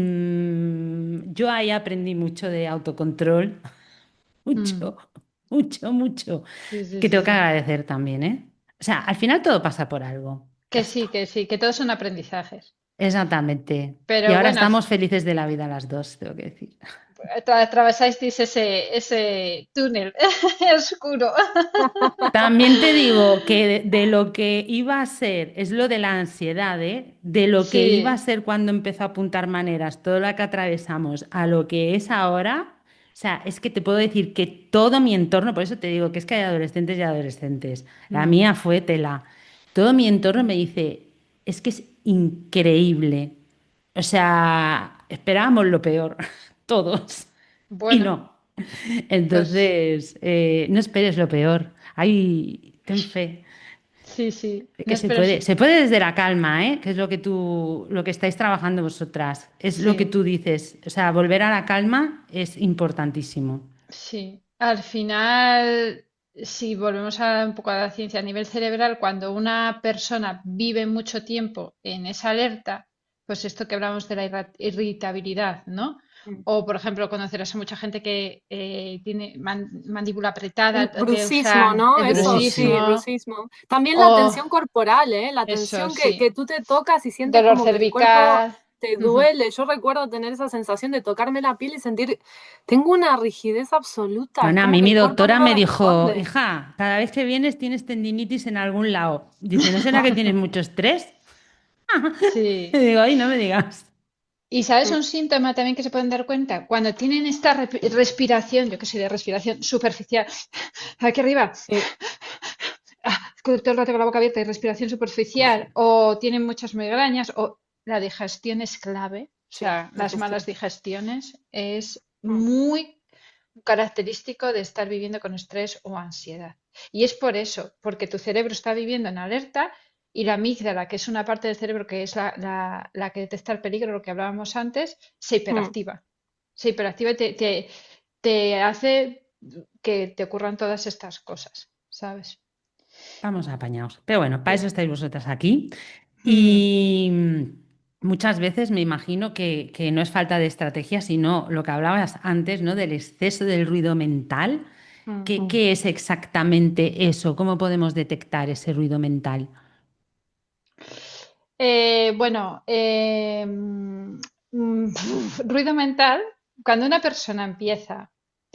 yo ahí aprendí mucho de autocontrol, Mm, mucho, mucho, mucho, sí, sí, que sí, tengo que sí. agradecer también, ¿eh? O sea, al final todo pasa por algo, ya Que sí, está. que sí, que todos son aprendizajes. Exactamente. Y Pero ahora bueno, estamos felices de la vida las dos, tengo que decir. atravesasteis ese túnel oscuro. También te digo que de lo que iba a ser, es lo de la ansiedad, ¿eh? De lo que iba a Sí. ser cuando empezó a apuntar maneras, todo lo que atravesamos, a lo que es ahora, o sea, es que te puedo decir que todo mi entorno, por eso te digo que es que hay adolescentes y adolescentes, la Mm, mía fue tela, todo mi entorno me dice, es que es increíble, o sea, esperábamos lo peor, todos, y bueno, no. pues Entonces, no esperes lo peor. Ay, ten fe sí, sí. de No que espero. se puede desde la calma, ¿eh? Que es lo que lo que estáis trabajando vosotras. Es lo que Sí, tú dices. O sea, volver a la calma es importantísimo. sí. Al final, si volvemos a un poco a la ciencia a nivel cerebral, cuando una persona vive mucho tiempo en esa alerta, pues esto que hablamos de la irritabilidad, ¿no? Mm. O, por ejemplo, conocerás a mucha gente que tiene mandíbula apretada, El de brucismo, usar ¿no? el Oh, Eso, sí, sí. bruxismo, brucismo. También la o tensión corporal, ¿eh? La eso, tensión sí, que tú te tocas y sientes dolor como que el cuerpo cervical. te Ujú. duele. Yo recuerdo tener esa sensación de tocarme la piel y sentir, tengo una rigidez absoluta, es Bueno, a como mí que mi el cuerpo no doctora me me dijo, responde. hija, cada vez que vienes tienes tendinitis en algún lado. Dice, ¿no será que tienes mucho estrés? Y Sí. digo, ay, no me digas. Y sabes Mm, un síntoma también que se pueden dar cuenta cuando tienen esta respiración, yo qué sé, de respiración superficial, aquí arriba, sí, todo el rato con la boca abierta y respiración superficial, o tienen muchas migrañas, o la digestión es clave. O sí, sea, las malas digestión. digestiones es Mm, muy característico de estar viviendo con estrés o ansiedad. Y es por eso, porque tu cerebro está viviendo en alerta y la amígdala, que es una parte del cerebro que es la que detecta el peligro, lo que hablábamos antes, se mm. hiperactiva. Se hiperactiva y te hace que te ocurran todas estas cosas, ¿sabes? Estamos apañados. Pero bueno, para eso Sí. estáis vosotras aquí. Mm, Y muchas veces me imagino que no es falta de estrategia, sino lo que hablabas antes, ¿no? Del exceso del ruido mental. mm. ¿Qué, qué es exactamente eso? ¿Cómo podemos detectar ese ruido mental? Bueno, ruido mental, cuando una persona empieza,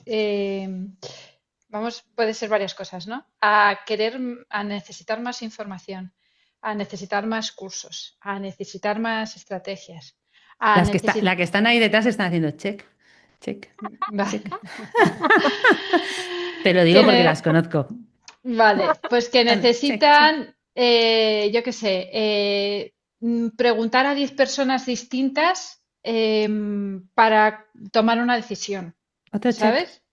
eh, vamos, puede ser varias cosas, ¿no? A querer, a necesitar más información, a necesitar más cursos, a necesitar más estrategias, a necesitar... La que están ahí detrás están haciendo check, check, check. Te lo digo porque las conozco. Vale, pues que Check, check. necesitan, yo qué sé, preguntar a 10 personas distintas para tomar una decisión, Otro check. ¿sabes?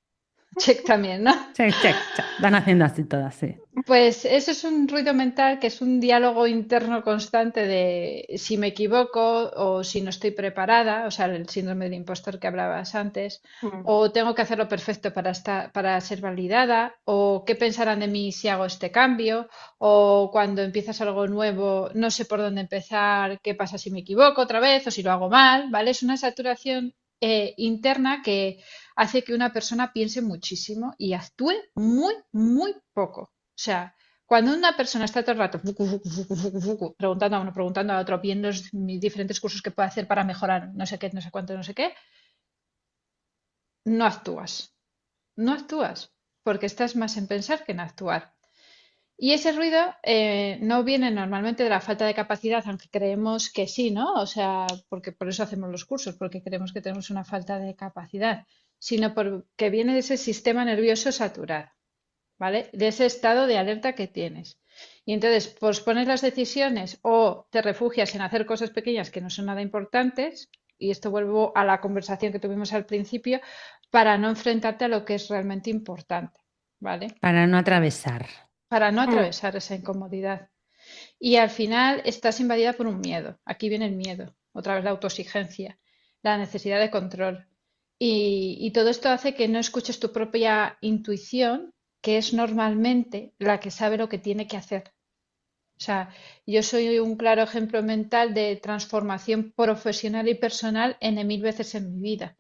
Check también, ¿no? Check, check, check. Van haciendo así todas, sí. Pues eso es un ruido mental que es un diálogo interno constante de si me equivoco o si no estoy preparada, o sea, el síndrome del impostor que hablabas antes, Mm. o tengo que hacerlo perfecto para ser validada, o qué pensarán de mí si hago este cambio, o cuando empiezas algo nuevo, no sé por dónde empezar, qué pasa si me equivoco otra vez o si lo hago mal, ¿vale? Es una saturación interna que hace que una persona piense muchísimo y actúe muy, muy poco. O sea, cuando una persona está todo el rato preguntando a uno, preguntando a otro, viendo los diferentes cursos que puede hacer para mejorar no sé qué, no sé cuánto, no sé qué, no actúas. No actúas, porque estás más en pensar que en actuar. Y ese ruido no viene normalmente de la falta de capacidad, aunque creemos que sí, ¿no? O sea, porque por eso hacemos los cursos, porque creemos que tenemos una falta de capacidad, sino porque viene de ese sistema nervioso saturado. ¿Vale? De ese estado de alerta que tienes. Y entonces pospones las decisiones o te refugias en hacer cosas pequeñas que no son nada importantes, y esto vuelvo a la conversación que tuvimos al principio, para no enfrentarte a lo que es realmente importante, ¿vale? Para no atravesar. Para no Mm, atravesar esa incomodidad. Y al final estás invadida por un miedo. Aquí viene el miedo, otra vez la autoexigencia, la necesidad de control. Y todo esto hace que no escuches tu propia intuición, que es normalmente la que sabe lo que tiene que hacer. O sea, yo soy un claro ejemplo mental de transformación profesional y personal N mil veces en mi vida,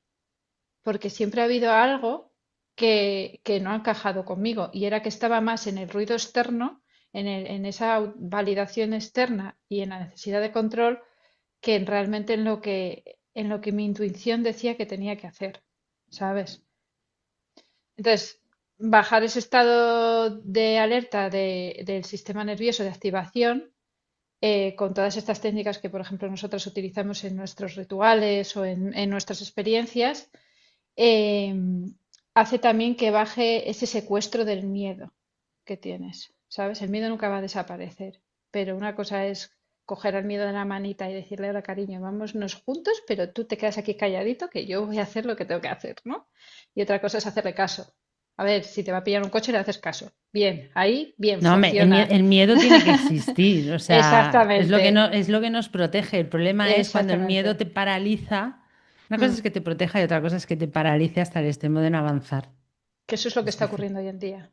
porque siempre ha habido algo que no ha encajado conmigo y era que estaba más en el ruido externo, en esa validación externa y en la necesidad de control que realmente en lo que mi intuición decía que tenía que hacer, ¿sabes? Entonces, bajar ese estado de alerta del sistema nervioso de activación con todas estas técnicas que, por ejemplo, nosotros utilizamos en nuestros rituales o en nuestras experiencias, eh, hace también que baje ese secuestro del miedo que tienes, ¿sabes? El miedo nunca va a desaparecer, pero una cosa es coger al miedo de la manita y decirle, ahora cariño, vámonos juntos, pero tú te quedas aquí calladito que yo voy a hacer lo que tengo que hacer, ¿no? Y otra cosa es hacerle caso. A ver, si te va a pillar un coche, le haces caso. Bien, ahí, bien, No, hombre, funciona. el miedo tiene que existir, o sea, Exactamente, es lo que nos protege. El problema es cuando el miedo exactamente. te paraliza. Una cosa es Mm, que te proteja y otra cosa es que te paralice hasta el extremo de no avanzar. que eso es lo que Es está difícil. ocurriendo hoy en día.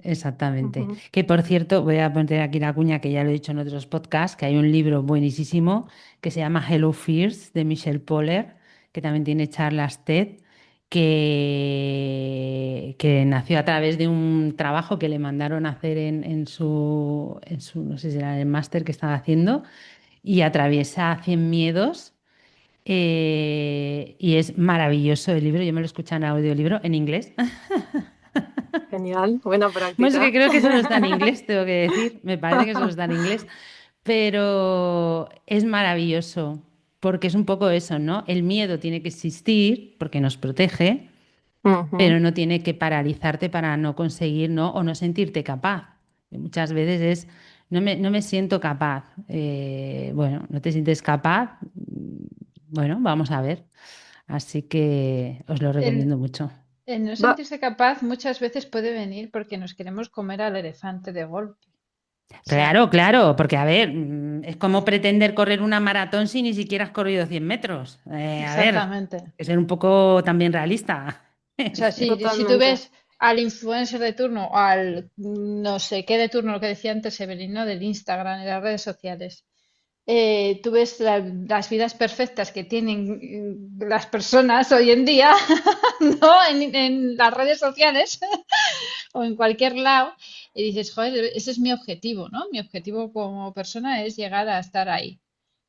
Exactamente. ujú. Que por cierto, voy a poner aquí la cuña que ya lo he dicho en otros podcasts, que hay un libro buenísimo que se llama Hello Fears de Michelle Poller, que también tiene charlas TED, que nació a través de un trabajo que le mandaron a hacer en su, no sé si era el máster que estaba haciendo, y atraviesa 100 miedos. Y es maravilloso el libro, yo me lo escuché en audiolibro en inglés. Genial, buena Bueno, es que práctica. creo que solo está en inglés, tengo que decir. Me parece que solo está en inglés. Pero es maravilloso, porque es un poco eso, ¿no? El miedo tiene que existir porque nos protege, Ujú. pero no tiene que paralizarte para no conseguir, ¿no? O no sentirte capaz. Y muchas veces es, no me siento capaz. Bueno, no te sientes capaz. Bueno, vamos a ver. Así que os lo El, recomiendo mucho. el no Va- sentirse capaz muchas veces puede venir porque nos queremos comer al elefante de golpe. O sea, Claro, claro, porque a ver, es como pretender correr una maratón si ni siquiera has corrido 100 metros. A ver, exactamente. hay que ser un poco también realista. O sea, si tú Totalmente. ves al influencer de turno o al no sé qué de turno, lo que decía antes Evelyn, ¿no? Del Instagram y las redes sociales, tú ves las vidas perfectas que tienen las personas hoy en día, ¿no? En las redes sociales o en cualquier lado, y dices, joder, ese es mi objetivo, ¿no? Mi objetivo como persona es llegar a estar ahí.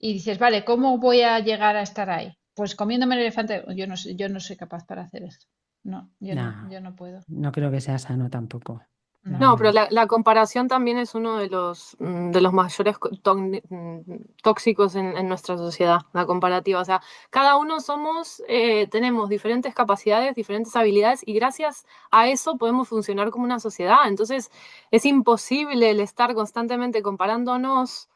Y dices, vale, ¿cómo voy a llegar a estar ahí? Pues comiéndome el elefante. Yo no soy capaz para hacer eso. No, No, yo no puedo. no creo que sea sano tampoco. No, No, pero no. la comparación también es uno de los mayores tóxicos en nuestra sociedad, la comparativa. O sea, cada uno somos, tenemos diferentes capacidades, diferentes habilidades y gracias a eso podemos funcionar como una sociedad. Entonces, es imposible el estar constantemente comparándonos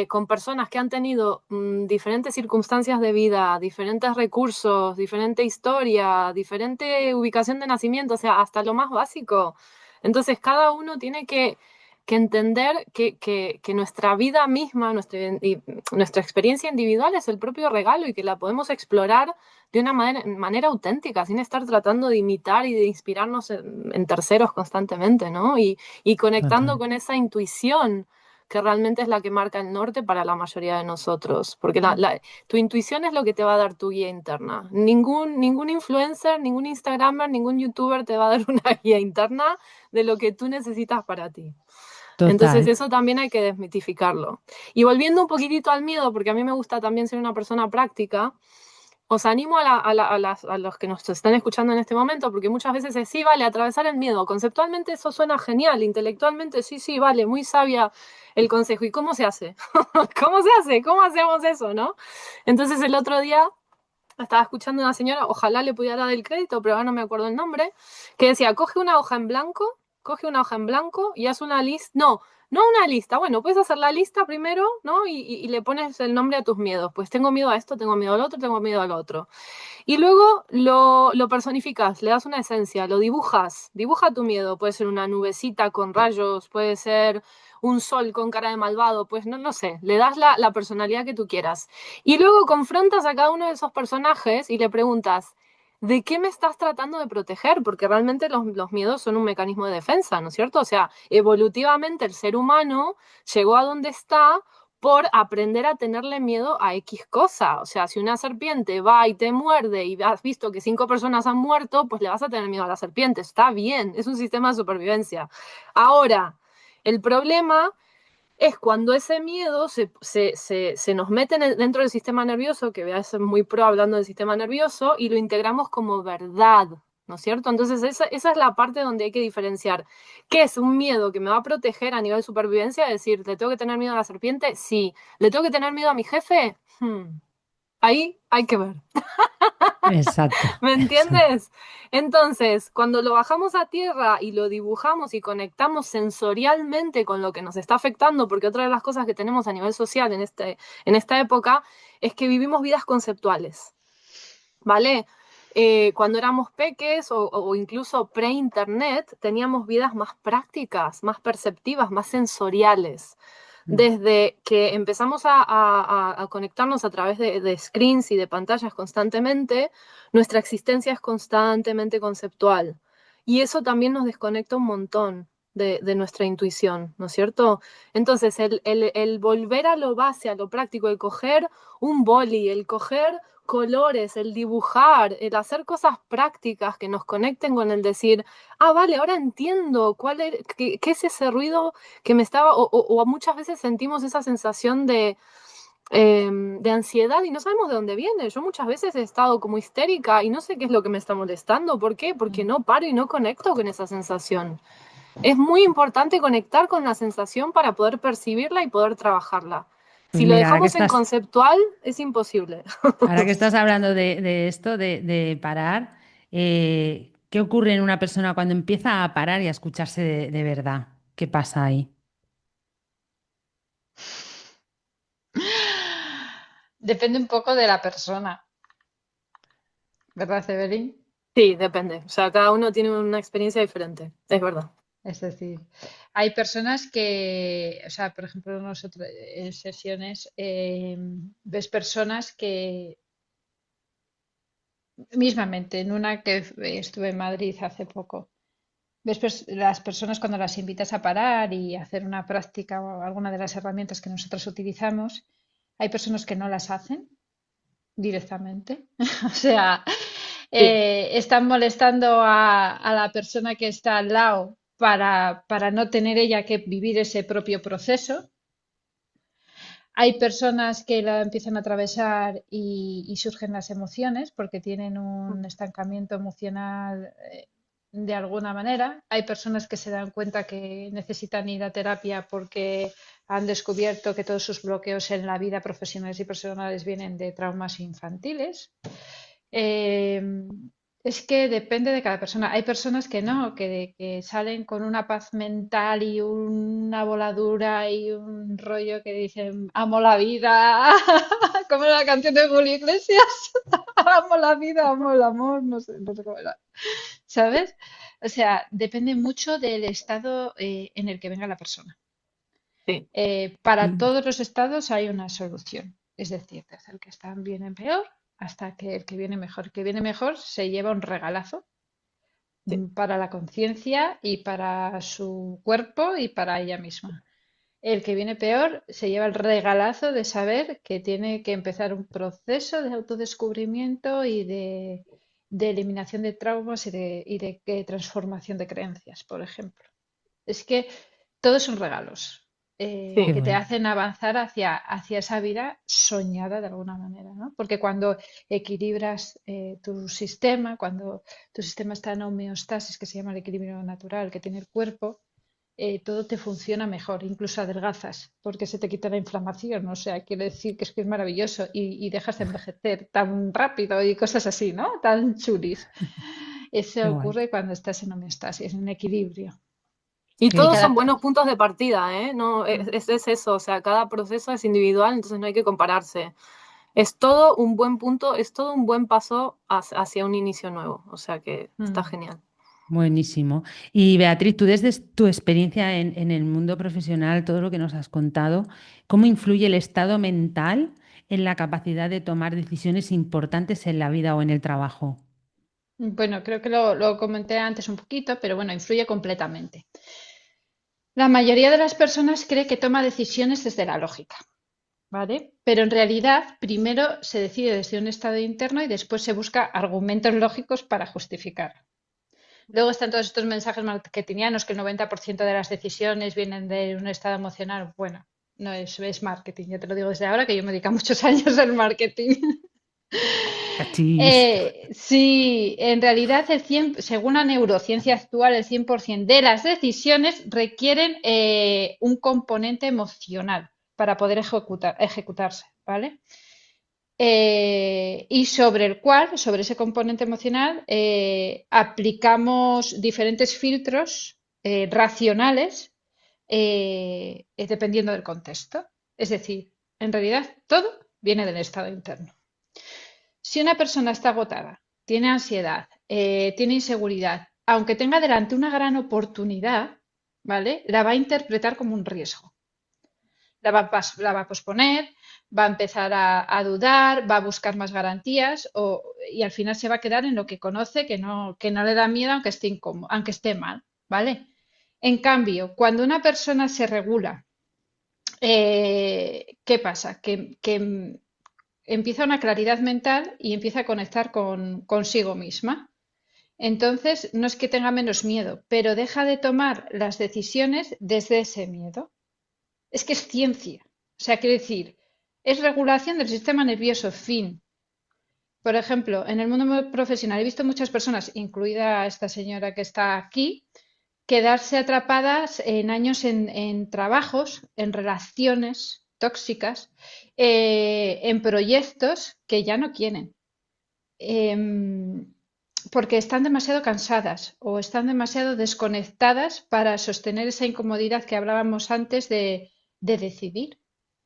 con personas que han tenido diferentes circunstancias de vida, diferentes recursos, diferente historia, diferente ubicación de nacimiento, o sea, hasta lo más básico. Entonces, cada uno tiene que entender que nuestra vida misma, nuestra experiencia individual es el propio regalo y que la podemos explorar de una manera auténtica, sin estar tratando de imitar y de inspirarnos en terceros constantemente, ¿no? Y conectando Total. con esa intuición que realmente es la que marca el norte para la mayoría de nosotros, porque Mm. tu intuición es lo que te va a dar tu guía interna. Ningún influencer, ningún Instagramer, ningún youtuber te va a dar una guía interna de lo que tú necesitas para ti. Entonces Total. eso también hay que desmitificarlo. Y volviendo un poquitito al miedo, porque a mí me gusta también ser una persona práctica, os animo a los que nos están escuchando en este momento, porque muchas veces es, sí, vale, atravesar el miedo. Conceptualmente eso suena genial, intelectualmente sí, sí, vale, muy sabia el consejo. ¿Y cómo se hace? ¿Cómo se hace? ¿Cómo hacemos eso, no? Entonces el otro día estaba escuchando a una señora, ojalá le pudiera dar el crédito, pero ahora no me acuerdo el nombre, que decía, coge una hoja en blanco coge una hoja en blanco y haz una lista, no una lista, bueno, puedes hacer la lista primero, ¿no? Y le pones el nombre a tus miedos, pues tengo miedo a esto, tengo miedo al otro, tengo miedo al otro. Y luego lo personificas, le das una esencia, lo dibujas, dibuja tu miedo, puede ser una nubecita con rayos, puede ser un sol con cara de malvado, pues no sé, le das la personalidad que tú quieras. Y luego confrontas a cada uno de esos personajes y le preguntas, ¿de qué me estás tratando de proteger? Porque realmente los miedos son un mecanismo de defensa, ¿no es cierto? O sea, evolutivamente el ser humano llegó a donde está por aprender a tenerle miedo a X cosa. O sea, si una serpiente va y te muerde y has visto que 5 personas han muerto, pues le vas a tener miedo a la serpiente. Está bien, es un sistema de supervivencia. Ahora, el problema es cuando ese miedo se nos mete dentro del sistema nervioso, que voy a ser muy pro hablando del sistema nervioso, y lo integramos como verdad, ¿no es cierto? Entonces esa es la parte donde hay que diferenciar. ¿Qué es un miedo que me va a proteger a nivel de supervivencia? Es decir, ¿le tengo que tener miedo a la serpiente? Sí. ¿Le tengo que tener miedo a mi jefe? Ahí hay que ver. Exacto, ¿Me exacto. entiendes? Entonces, cuando lo bajamos a tierra y lo dibujamos y conectamos sensorialmente con lo que nos está afectando, porque otra de las cosas que tenemos a nivel social en esta época es que vivimos vidas conceptuales, ¿vale? Cuando éramos peques o incluso pre-internet, teníamos vidas más prácticas, más perceptivas, más sensoriales. Mm. Desde que empezamos a conectarnos a través de screens y de pantallas constantemente, nuestra existencia es constantemente conceptual. Y eso también nos desconecta un montón de nuestra intuición, ¿no es cierto? Entonces, el volver a lo base, a lo práctico, el coger un boli, el coger colores, el dibujar, el hacer cosas prácticas que nos conecten con el decir, ah, vale, ahora entiendo qué es ese ruido que me estaba, o muchas veces sentimos esa sensación de ansiedad y no sabemos de dónde viene. Yo muchas veces he estado como histérica y no sé qué es lo que me está molestando. ¿Por qué? Porque no paro y no conecto con esa sensación. Es muy importante conectar con la sensación para poder percibirla y poder trabajarla. Pues Si lo mira, dejamos en conceptual, es imposible. ahora que estás hablando de esto, de parar, ¿qué ocurre en una persona cuando empieza a parar y a escucharse de verdad? ¿Qué pasa ahí? Depende un poco de la persona, ¿verdad, Evelyn? Sí, depende. O sea, cada uno tiene una experiencia diferente. Es verdad. Es decir, hay personas que, o sea, por ejemplo, nosotros en sesiones ves personas que, mismamente, en una que estuve en Madrid hace poco, ves las personas cuando las invitas a parar y hacer una práctica o alguna de las herramientas que nosotros utilizamos, hay personas que no las hacen directamente. O sea, Sí, están molestando a la persona que está al lado para no tener ella que vivir ese propio proceso. Hay personas que la empiezan a atravesar y surgen las emociones porque tienen un estancamiento emocional de alguna manera. Hay personas que se dan cuenta que necesitan ir a terapia porque han descubierto que todos sus bloqueos en la vida profesionales y personales vienen de traumas infantiles. Eh, es que depende de cada persona. Hay personas que no, que salen con una paz mental y una voladura y un rollo que dicen, amo la vida, como la canción de Julio Iglesias, amo la vida, amo el amor, no sé cómo era, ¿sabes? O sea, depende mucho del estado en el que venga la persona. sí, Para Mm. todos los estados hay una solución, es decir, desde el que está bien en peor hasta que el que viene mejor. El que viene mejor se lleva un regalazo sí. para la conciencia y para su cuerpo y para ella misma. El que viene peor se lleva el regalazo de saber que tiene que empezar un proceso de autodescubrimiento y de eliminación de traumas y de transformación de creencias, por ejemplo. Es que todos son regalos Sí. Qué que te bueno. hacen avanzar hacia esa vida soñada de alguna manera, ¿no? Porque cuando equilibras tu sistema, cuando tu sistema está en homeostasis, que se llama el equilibrio natural que tiene el cuerpo, todo te funciona mejor, incluso adelgazas, porque se te quita la inflamación, o sea, quiere decir que es maravilloso y dejas de envejecer tan rápido y cosas así, ¿no? Tan chulis. Eso Qué guay. ocurre cuando estás en homeostasis, en equilibrio. Y Que Y todos son cada, buenos puntos de partida, ¿eh? No, mm, es eso, o sea, cada proceso es individual, entonces no hay que compararse. Es todo un buen punto, es todo un buen paso hacia un inicio nuevo, o sea que está mm. genial. buenísimo. Y Beatriz, tú desde tu experiencia en el mundo profesional, todo lo que nos has contado, ¿cómo influye el estado mental en la capacidad de tomar decisiones importantes en la vida o en el trabajo? Bueno, creo que lo comenté antes un poquito, pero bueno, influye completamente. La mayoría de las personas cree que toma decisiones desde la lógica, ¿vale? Pero en realidad, primero se decide desde un estado interno y después se busca argumentos lógicos para justificar. Luego están todos estos mensajes marketingianos que el 90% de las decisiones vienen de un estado emocional. Bueno, no es marketing, ya te lo digo desde ahora que yo me dedico muchos años al marketing. Cachis. Sí, en realidad según la neurociencia actual, el 100% de las decisiones requieren un componente emocional para poder ejecutarse, ¿vale? Y sobre el cual, sobre ese componente emocional, aplicamos diferentes filtros racionales dependiendo del contexto. Es decir, en realidad todo viene del estado interno. Si una persona está agotada, tiene ansiedad, tiene inseguridad, aunque tenga delante una gran oportunidad, ¿vale? La va a interpretar como un riesgo. La va a posponer, va a empezar a dudar, va a buscar más garantías y al final se va a quedar en lo que conoce, que no le da miedo aunque esté incómodo, aunque esté mal, ¿vale? En cambio, cuando una persona se regula, ¿qué pasa? Que empieza una claridad mental y empieza a conectar consigo misma. Entonces, no es que tenga menos miedo, pero deja de tomar las decisiones desde ese miedo. Es que es ciencia. O sea, quiere decir, es regulación del sistema nervioso, fin. Por ejemplo, en el mundo profesional he visto muchas personas, incluida esta señora que está aquí, quedarse atrapadas en años en trabajos, en relaciones tóxicas, en proyectos que ya no quieren, porque están demasiado cansadas o están demasiado desconectadas para sostener esa incomodidad que hablábamos antes de decidir,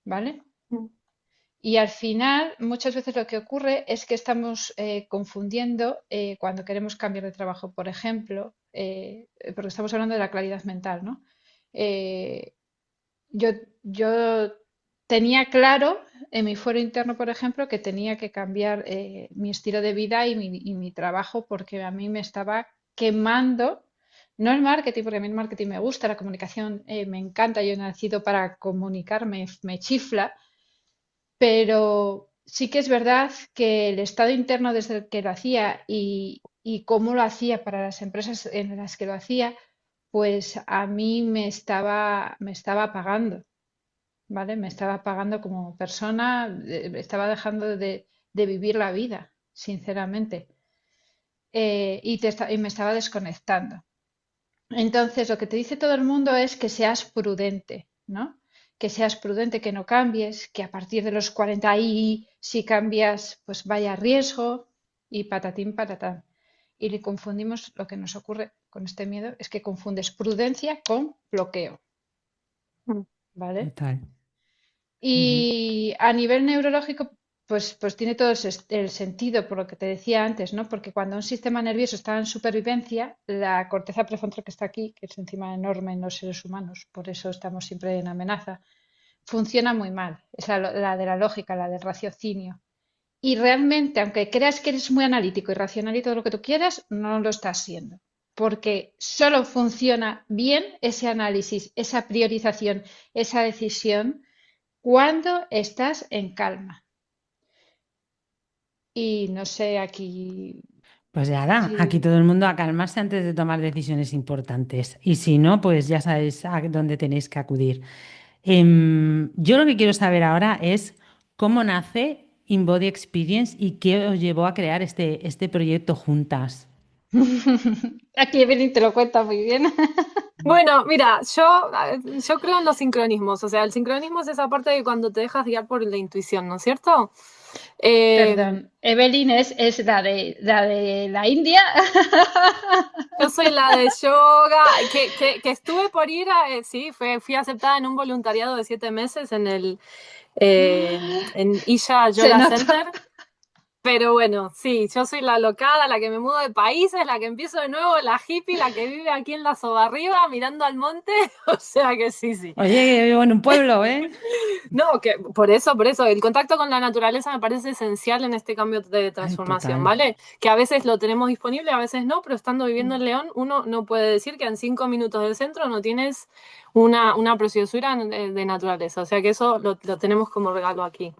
¿vale? Mm. Y al final, muchas veces lo que ocurre es que estamos confundiendo cuando queremos cambiar de trabajo, por ejemplo, porque estamos hablando de la claridad mental, ¿no? Eh, yo, yo tenía claro en mi fuero interno, por ejemplo, que tenía que cambiar mi estilo de vida y mi trabajo porque a mí me estaba quemando, no el marketing, porque a mí el marketing me gusta, la comunicación me encanta, yo he nacido para comunicarme, me chifla, pero sí que es verdad que el estado interno desde el que lo hacía y cómo lo hacía para las empresas en las que lo hacía, pues a mí me estaba apagando, ¿vale? Me estaba apagando como persona, estaba dejando de vivir la vida, sinceramente, y me estaba desconectando. Entonces, lo que te dice todo el mundo es que seas prudente, ¿no? Que seas prudente, que no cambies, que a partir de los 40 y si cambias, pues vaya riesgo y patatín patatán. Y le confundimos, lo que nos ocurre con este miedo es que confundes prudencia con bloqueo, Mm. ¿vale? Total. Ujú. Y a nivel neurológico, pues tiene todo el sentido, por lo que te decía antes, ¿no? Porque cuando un sistema nervioso está en supervivencia, la corteza prefrontal que está aquí, que es encima enorme en los seres humanos, por eso estamos siempre en amenaza, funciona muy mal. Es la de la lógica, la del raciocinio. Y realmente, aunque creas que eres muy analítico y racional y todo lo que tú quieras, no lo estás siendo. Porque solo funciona bien ese análisis, esa priorización, esa decisión cuando estás en calma. Y no sé, aquí Pues nada, aquí sí. todo el mundo a calmarse antes de tomar decisiones importantes. Y si no, pues ya sabéis a dónde tenéis que acudir. Yo lo que quiero saber ahora es cómo nace InBody Experience y qué os llevó a crear este proyecto juntas. Aquí Evelyn te lo cuenta muy bien. Bueno, mira, yo creo en los sincronismos, o sea, el sincronismo es esa parte de cuando te dejas guiar por la intuición, ¿no es cierto? Eh, Perdón, Evelyn es la de la India. yo soy la de yoga, que estuve por ir sí, fui aceptada en un voluntariado de 7 meses eh, en Isha Se Yoga nota. Center. Pero bueno, sí, yo soy la locada, la que me mudo de países, la que empiezo de nuevo, la hippie, la que vive aquí en la Sobarriba mirando al monte. O sea que sí, sí. Oye, que vivo en un pueblo, ¿eh? No, que por eso, el contacto con la naturaleza me parece esencial en este cambio de Ay, transformación, total. ¿vale? Que a veces lo tenemos disponible, a veces no, pero estando viviendo en León, uno no puede decir que en 5 minutos del centro no tienes una preciosura de naturaleza. O sea que eso lo tenemos como regalo aquí.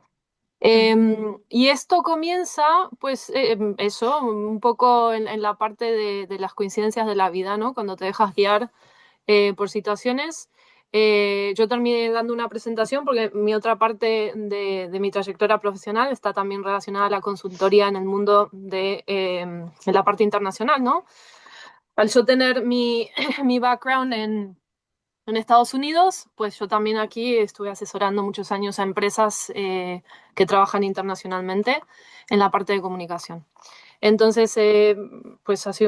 Y esto comienza, pues, eso, un poco en la parte de las coincidencias de la vida, ¿no? Cuando te dejas guiar por situaciones. Yo terminé dando una presentación porque mi otra parte de mi trayectoria profesional está también relacionada a la consultoría en el mundo en la parte internacional, ¿no? Al yo tener mi background en Estados Unidos, pues yo también aquí estuve asesorando muchos años a empresas que trabajan internacionalmente en la parte de comunicación. Entonces, pues hace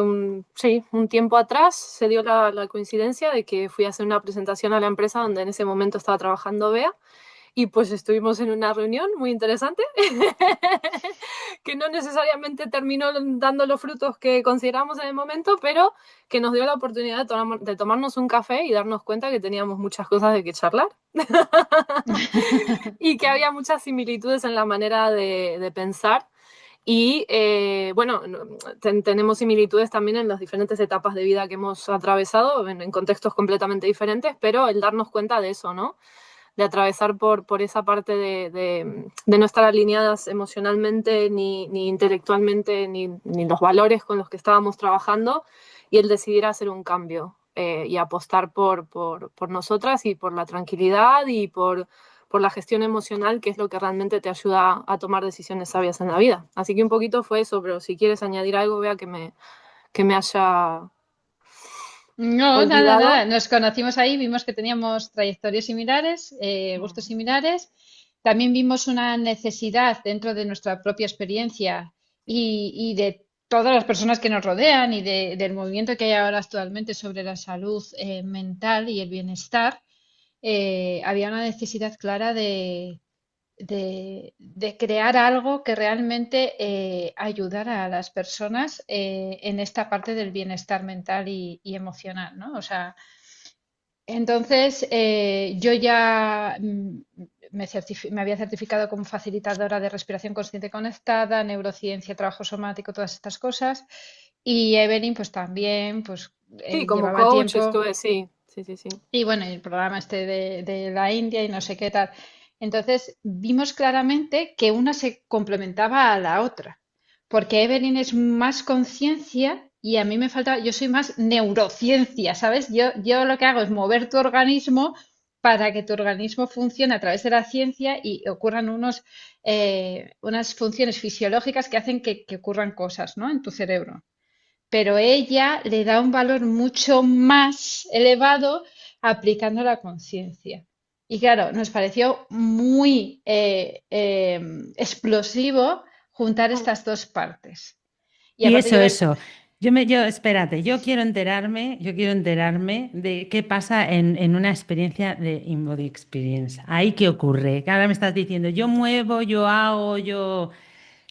sí, un tiempo atrás se dio la coincidencia de que fui a hacer una presentación a la empresa donde en ese momento estaba trabajando Bea y pues estuvimos en una reunión muy interesante que no necesariamente terminó dando los frutos que consideramos en el momento, pero que nos dio la oportunidad de tomarnos un café y darnos cuenta que teníamos muchas cosas de que charlar y que había muchas similitudes en la manera de pensar. Y bueno, tenemos similitudes también en las diferentes etapas de vida que hemos atravesado, en contextos completamente diferentes, pero el darnos cuenta de eso, ¿no? De atravesar por esa parte de no estar alineadas emocionalmente, ni intelectualmente, ni los valores con los que estábamos trabajando, y el decidir hacer un cambio y apostar por nosotras y por la tranquilidad y por la gestión emocional, que es lo que realmente te ayuda a tomar decisiones sabias en la vida. Así que un poquito fue eso, pero si quieres añadir algo, vea que me haya No, nada, olvidado. nada. Nos conocimos ahí, vimos que teníamos trayectorias similares, gustos similares. También vimos una necesidad dentro de nuestra propia experiencia y de todas las personas que nos rodean y del movimiento que hay ahora actualmente sobre la salud mental y el bienestar. Había una necesidad clara de crear algo que realmente ayudara a las personas en esta parte del bienestar mental y emocional, ¿no? O sea, entonces yo ya me había certificado como facilitadora de respiración consciente conectada, neurociencia, trabajo somático, todas estas cosas. Y Evelyn, pues también, pues Sí, como llevaba coach tiempo. estuve, sí, sí, sí, sí. Y bueno, y el programa este de la India y no sé qué tal. Entonces, vimos claramente que una se complementaba a la otra, porque Evelyn es más conciencia y a mí me falta, yo soy más neurociencia, ¿sabes? Yo lo que hago es mover tu organismo para que tu organismo funcione a través de la ciencia y ocurran unas funciones fisiológicas que hacen que ocurran cosas, ¿no? En tu cerebro, pero ella le da un valor mucho más elevado aplicando la conciencia. Y claro, nos pareció muy explosivo juntar estas dos partes. Y a Y partir de ahí, eso. Espérate, yo quiero enterarme de qué pasa en una experiencia de InBody Experience. Ahí qué ocurre. Que ahora me estás diciendo, yo muevo, yo hago, yo.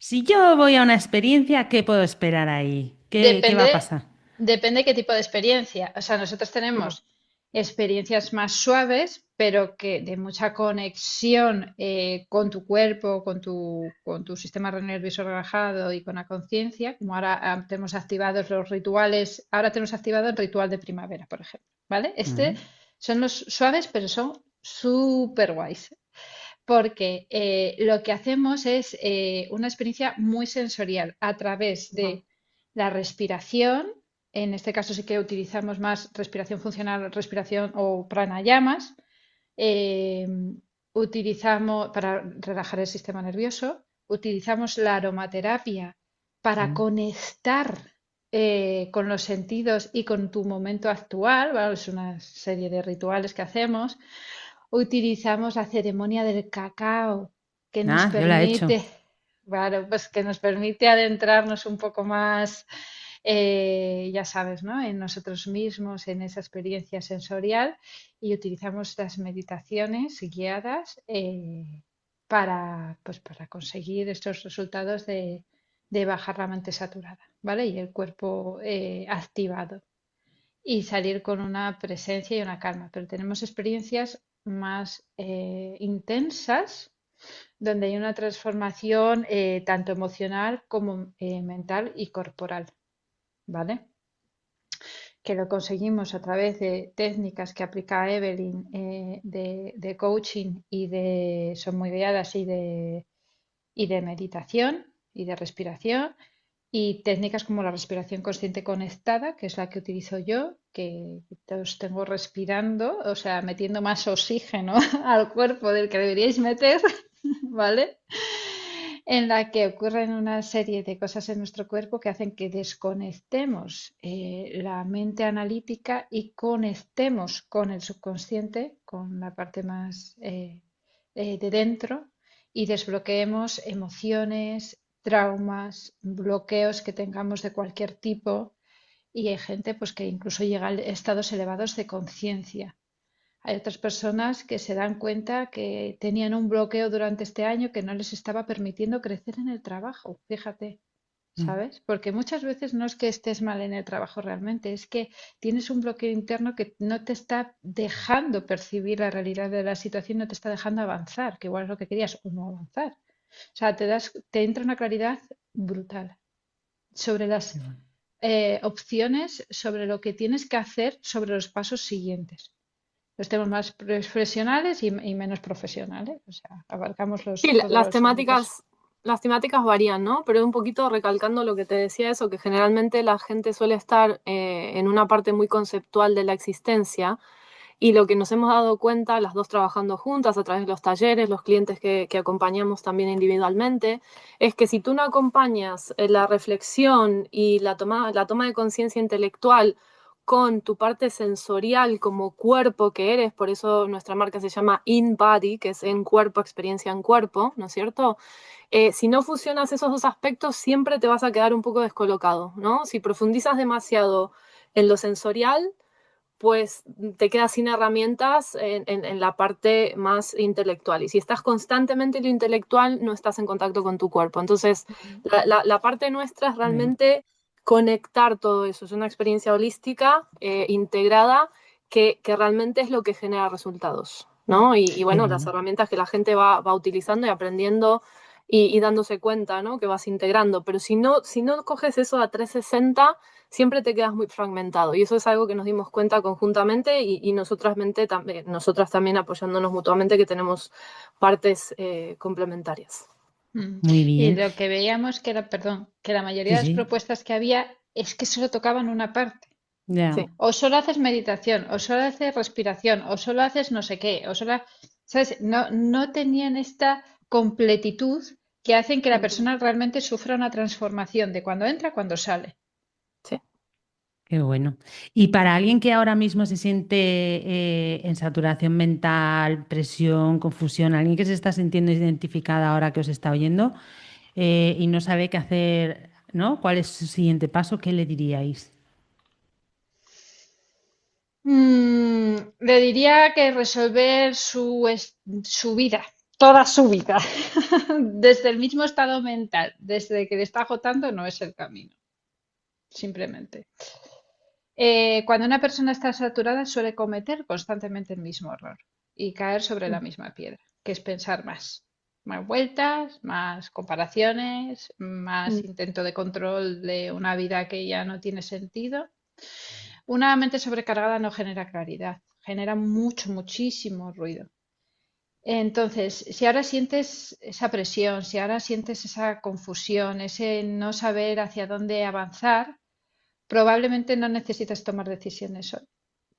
Si yo voy a una experiencia, ¿qué puedo esperar ahí? ¿Qué va a depende, pasar? depende qué tipo de experiencia. O sea, nosotros tenemos experiencias más suaves, pero que de mucha conexión con tu cuerpo, con tu sistema nervioso relajado y con la conciencia, como ahora tenemos activados los rituales, ahora tenemos activado el ritual de primavera, por ejemplo, ¿vale? Este Mm, son los suaves, pero son súper guays. Porque lo que hacemos es una experiencia muy sensorial a través de la respiración. En este caso sí que utilizamos más respiración funcional, respiración o pranayamas. eh, Utilizamos para relajar el sistema nervioso. Utilizamos la aromaterapia para mm. conectar con los sentidos y con tu momento actual. ¿Vale? Es una serie de rituales que hacemos. Utilizamos la ceremonia del cacao que nos Ah, yo la he permite, hecho. Claro, pues que nos permite adentrarnos un poco más, ya sabes, ¿no? En nosotros mismos, en esa experiencia sensorial y utilizamos las meditaciones guiadas pues, para conseguir estos resultados de bajar la mente saturada, ¿vale? Y el cuerpo activado y salir con una presencia y una calma. Pero tenemos experiencias más intensas donde hay una transformación tanto emocional como mental y corporal, ¿vale? Que lo conseguimos a través de técnicas que aplica Evelyn de coaching son muy guiadas y de meditación y de respiración y técnicas como la respiración consciente conectada, que es la que utilizo yo, que os tengo respirando, o sea, metiendo más oxígeno al cuerpo del que deberíais meter, ¿vale? En la que ocurren una serie de cosas en nuestro cuerpo que hacen que desconectemos la mente analítica y conectemos con el subconsciente, con la parte más de dentro, y desbloqueemos emociones, traumas, bloqueos que tengamos de cualquier tipo. Y hay gente pues que incluso llega a estados elevados de conciencia. Hay otras personas que se dan cuenta que tenían un bloqueo durante este año que no les estaba permitiendo crecer en el trabajo, fíjate, Mm. ¿sabes? Porque muchas veces no es que estés mal en el trabajo realmente, es que tienes un bloqueo interno que no te está dejando percibir la realidad de la situación, no te está dejando avanzar, que igual es lo que querías o no avanzar. O sea, te entra una claridad brutal sobre las Qué bueno. opciones, sobre lo que tienes que hacer, sobre los pasos siguientes. Los temas más profesionales y menos profesionales. O sea, abarcamos Sí, todos los ámbitos. las temáticas varían, ¿no? Pero un poquito recalcando lo que te decía eso, que generalmente la gente suele estar en una parte muy conceptual de la existencia y lo que nos hemos dado cuenta, las dos trabajando juntas a través de los talleres, los clientes que acompañamos también individualmente, es que si tú no acompañas la reflexión y la toma de conciencia intelectual con tu parte sensorial como cuerpo que eres, por eso nuestra marca se llama In Body, que es en cuerpo, experiencia en cuerpo, ¿no es cierto? Si no fusionas esos dos aspectos, siempre te vas a quedar un poco descolocado, ¿no? Si profundizas demasiado en lo sensorial, pues te quedas sin herramientas en la parte más intelectual. Y si estás constantemente en lo intelectual, no estás en contacto con tu cuerpo. Entonces, Ujú. la parte nuestra es Bueno. realmente conectar todo eso. Es una experiencia holística, integrada, que realmente es lo que genera resultados, ¿no? Y Qué bueno, las bueno. herramientas que la gente va utilizando y aprendiendo y dándose cuenta, ¿no? Que vas integrando. Pero si no coges eso a 360 siempre te quedas muy fragmentado. Y eso es algo que nos dimos cuenta conjuntamente y nosotras también apoyándonos mutuamente, que tenemos partes complementarias. Mm. Muy Y bien. lo que veíamos que era, perdón, que la mayoría Sí, de las sí. propuestas que había es que solo tocaban una parte. Ya. Sí. O solo haces meditación, o solo haces respiración, o solo haces no sé qué, o solo, ¿sabes? No, no tenían esta completitud que hacen que la Ujú. persona realmente sufra una transformación de cuando entra a cuando sale. Sí. Qué bueno. Y para alguien que ahora mismo se siente en saturación mental, presión, confusión, alguien que se está sintiendo identificada ahora que os está oyendo y no sabe qué hacer, ¿no? ¿Cuál es su siguiente paso? ¿Qué le diríais? Le diría que resolver su vida, toda su vida, desde el mismo estado mental, desde que le está agotando, no es el camino, simplemente. Cuando una persona está saturada suele cometer constantemente el mismo error y caer sobre la misma piedra, que es pensar más. Más vueltas, más comparaciones, más Mm. intento de control de una vida que ya no tiene sentido. Una mente sobrecargada no genera claridad, genera mucho, muchísimo ruido. Entonces, si ahora sientes esa presión, si ahora sientes esa confusión, ese no saber hacia dónde avanzar, probablemente no necesitas tomar decisiones hoy.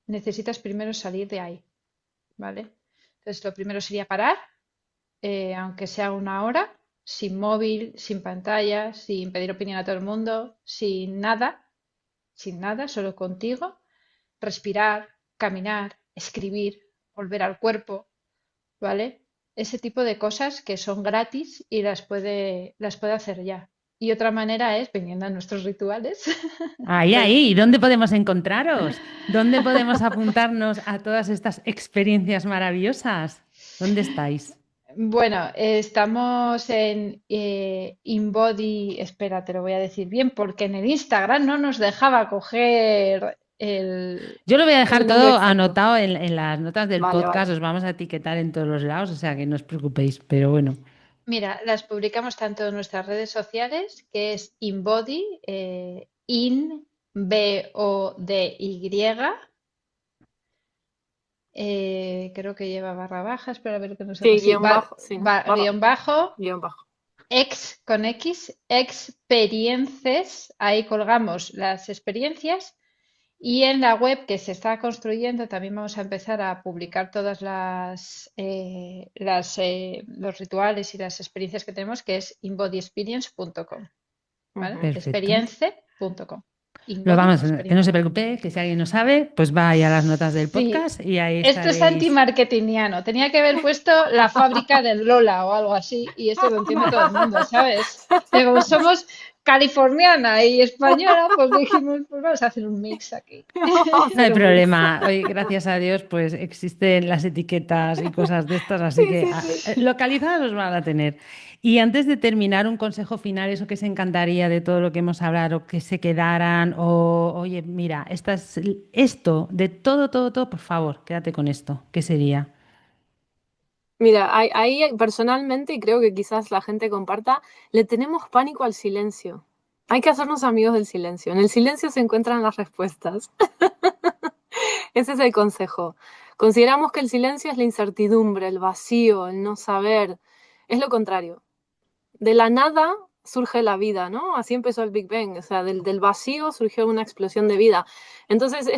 Necesitas primero salir de ahí, ¿vale? Entonces, lo primero sería parar, aunque sea una hora, sin móvil, sin pantalla, sin pedir opinión a todo el mundo, sin nada, solo contigo. Respirar, caminar, escribir, volver al cuerpo, ¿vale? ese tipo de cosas que son gratis y las puede hacer ya. Y otra manera es viniendo a nuestros rituales. Ahí. ¿Y dónde podemos encontraros? ¿Dónde podemos apuntarnos a todas estas experiencias maravillosas? ¿Dónde estáis? Bueno, estamos en InBody, espera, te lo voy a decir bien, porque en el Instagram no nos dejaba coger Yo lo voy a dejar El nombre todo exacto. anotado en las notas del Vale, vale. podcast, os vamos a etiquetar en todos los lados, o sea que no os preocupéis, pero bueno. Mira, las publicamos tanto en nuestras redes sociales, que es InBody, BODY, creo que lleva barra baja, espera a ver que no sé, Sí, sí, guión bajo, sí, ¿no? Barra, guión bajo, guión bajo. con X, experiencias, ahí colgamos las experiencias y en la web que se está construyendo también vamos a empezar a publicar todas los rituales y las experiencias que tenemos, que es inbodyexperience.com, ¿vale? Ujú. Perfecto. Experience.com. Lo Inbody vamos, que no se Experience. preocupe, que si alguien no sabe, pues va ahí a las notas del Sí, podcast y ahí esto es estaréis. anti-marketingiano. Tenía que haber puesto la fábrica del Lola o algo así, y esto lo entiende todo el mundo, ¿sabes? Pero como somos californiana y española, pues dijimos, pues vamos a hacer un mix aquí. Vamos a No hay hacer un mix. problema. Hoy, gracias a Dios, pues existen las etiquetas y cosas de estas, así Sí, que sí, sí. localizadas los van a tener. Y antes de terminar, un consejo final, eso que se encantaría de todo lo que hemos hablado, que se quedaran, o oye, mira, esto, de todo, por favor, quédate con esto. ¿Qué sería? Mira, ahí personalmente, y creo que quizás la gente comparta, le tenemos pánico al silencio. Hay que hacernos amigos del silencio. En el silencio se encuentran las respuestas. Ese es el consejo. Consideramos que el silencio es la incertidumbre, el vacío, el no saber. Es lo contrario. De la nada surge la vida, ¿no? Así empezó el Big Bang, o sea, del vacío surgió una explosión de vida. Entonces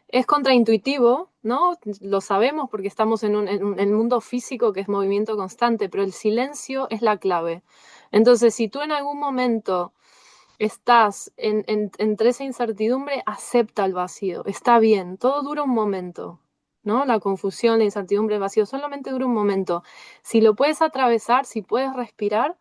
es contraintuitivo, ¿no? Lo sabemos porque estamos en el mundo físico que es movimiento constante, pero el silencio es la clave. Entonces, si tú en algún momento estás entre esa incertidumbre, acepta el vacío, está bien, todo dura un momento, ¿no? La confusión, la incertidumbre, el vacío, solamente dura un momento. Si lo puedes atravesar, si puedes respirar,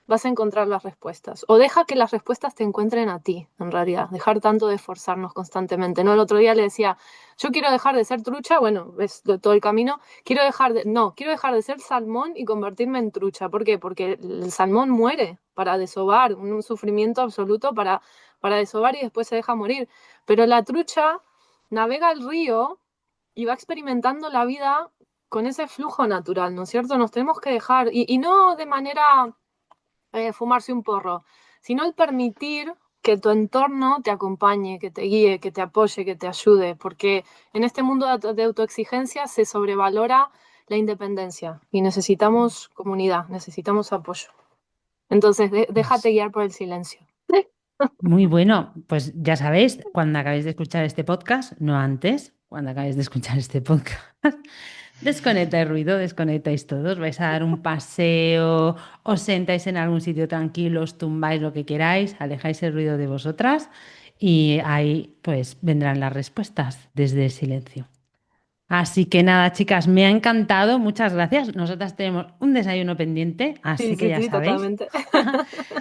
vas a encontrar las respuestas. O deja que las respuestas te encuentren a ti, en realidad. Dejar tanto de esforzarnos constantemente. ¿No? El otro día le decía, yo quiero dejar de ser trucha, bueno, ves todo el camino. Quiero dejar de ser salmón y convertirme en trucha. ¿Por qué? Porque el salmón muere para desovar, un sufrimiento absoluto para desovar y después se deja morir. Pero la trucha navega el río y va experimentando la vida con ese flujo natural, ¿no es cierto? Nos tenemos que dejar, y no de manera fumarse un porro, sino el permitir que tu entorno te acompañe, que te guíe, que te apoye, que te ayude, porque en este mundo de autoexigencia se sobrevalora la independencia y necesitamos comunidad, necesitamos apoyo. Entonces, déjate Pues guiar por el silencio. muy bueno, pues ya sabéis, cuando acabéis de escuchar este podcast, no antes, cuando acabéis de escuchar este podcast, desconectáis ruido, desconectáis todos, vais a dar un paseo, os sentáis en algún sitio tranquilo, os tumbáis lo que queráis, alejáis el ruido de vosotras y ahí pues vendrán las respuestas desde el silencio. Así que nada, chicas, me ha encantado, muchas gracias. Nosotras tenemos un desayuno pendiente, Sí, así que sí, ya sí, sabéis. totalmente.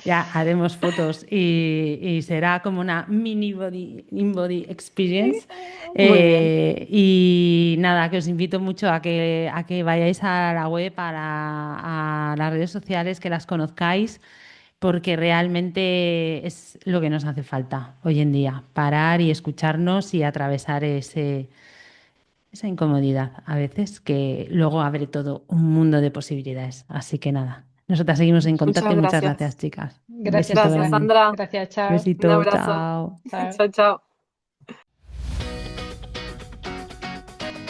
Ya haremos fotos y será como una mini body, in-body experience. Muy bien. Y nada, que os invito mucho a que vayáis a la web, a las redes sociales, que las conozcáis, porque realmente es lo que nos hace falta hoy en día, parar y escucharnos y atravesar esa incomodidad a veces que luego abre todo un mundo de posibilidades. Así que nada, nosotras seguimos en contacto Muchas y muchas gracias, gracias. chicas. Un Gracias, besito Gracias, grande. Eva. Sandra. Gracias, chao. Un Besito, abrazo. chao. Chao. Chao, chao.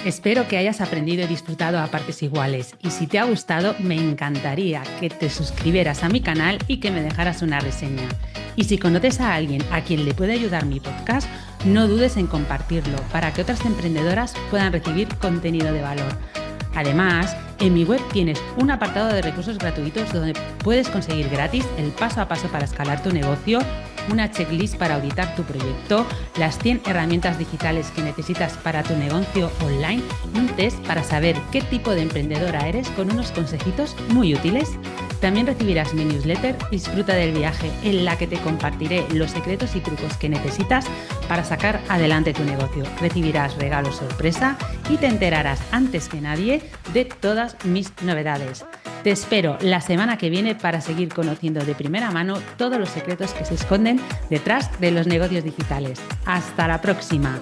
Espero que hayas aprendido y disfrutado a partes iguales y si te ha gustado me encantaría que te suscribieras a mi canal y que me dejaras una reseña. Y si conoces a alguien a quien le puede ayudar mi podcast, no dudes en compartirlo para que otras emprendedoras puedan recibir contenido de valor. Además, en mi web tienes un apartado de recursos gratuitos donde puedes conseguir gratis el paso a paso para escalar tu negocio, una checklist para auditar tu proyecto, las 100 herramientas digitales que necesitas para tu negocio online y un test para saber qué tipo de emprendedora eres con unos consejitos muy útiles. También recibirás mi newsletter Disfruta del viaje, en la que te compartiré los secretos y trucos que necesitas para sacar adelante tu negocio. Recibirás regalos sorpresa y te enterarás antes que nadie de todas mis novedades. Te espero la semana que viene para seguir conociendo de primera mano todos los secretos que se esconden detrás de los negocios digitales. ¡Hasta la próxima!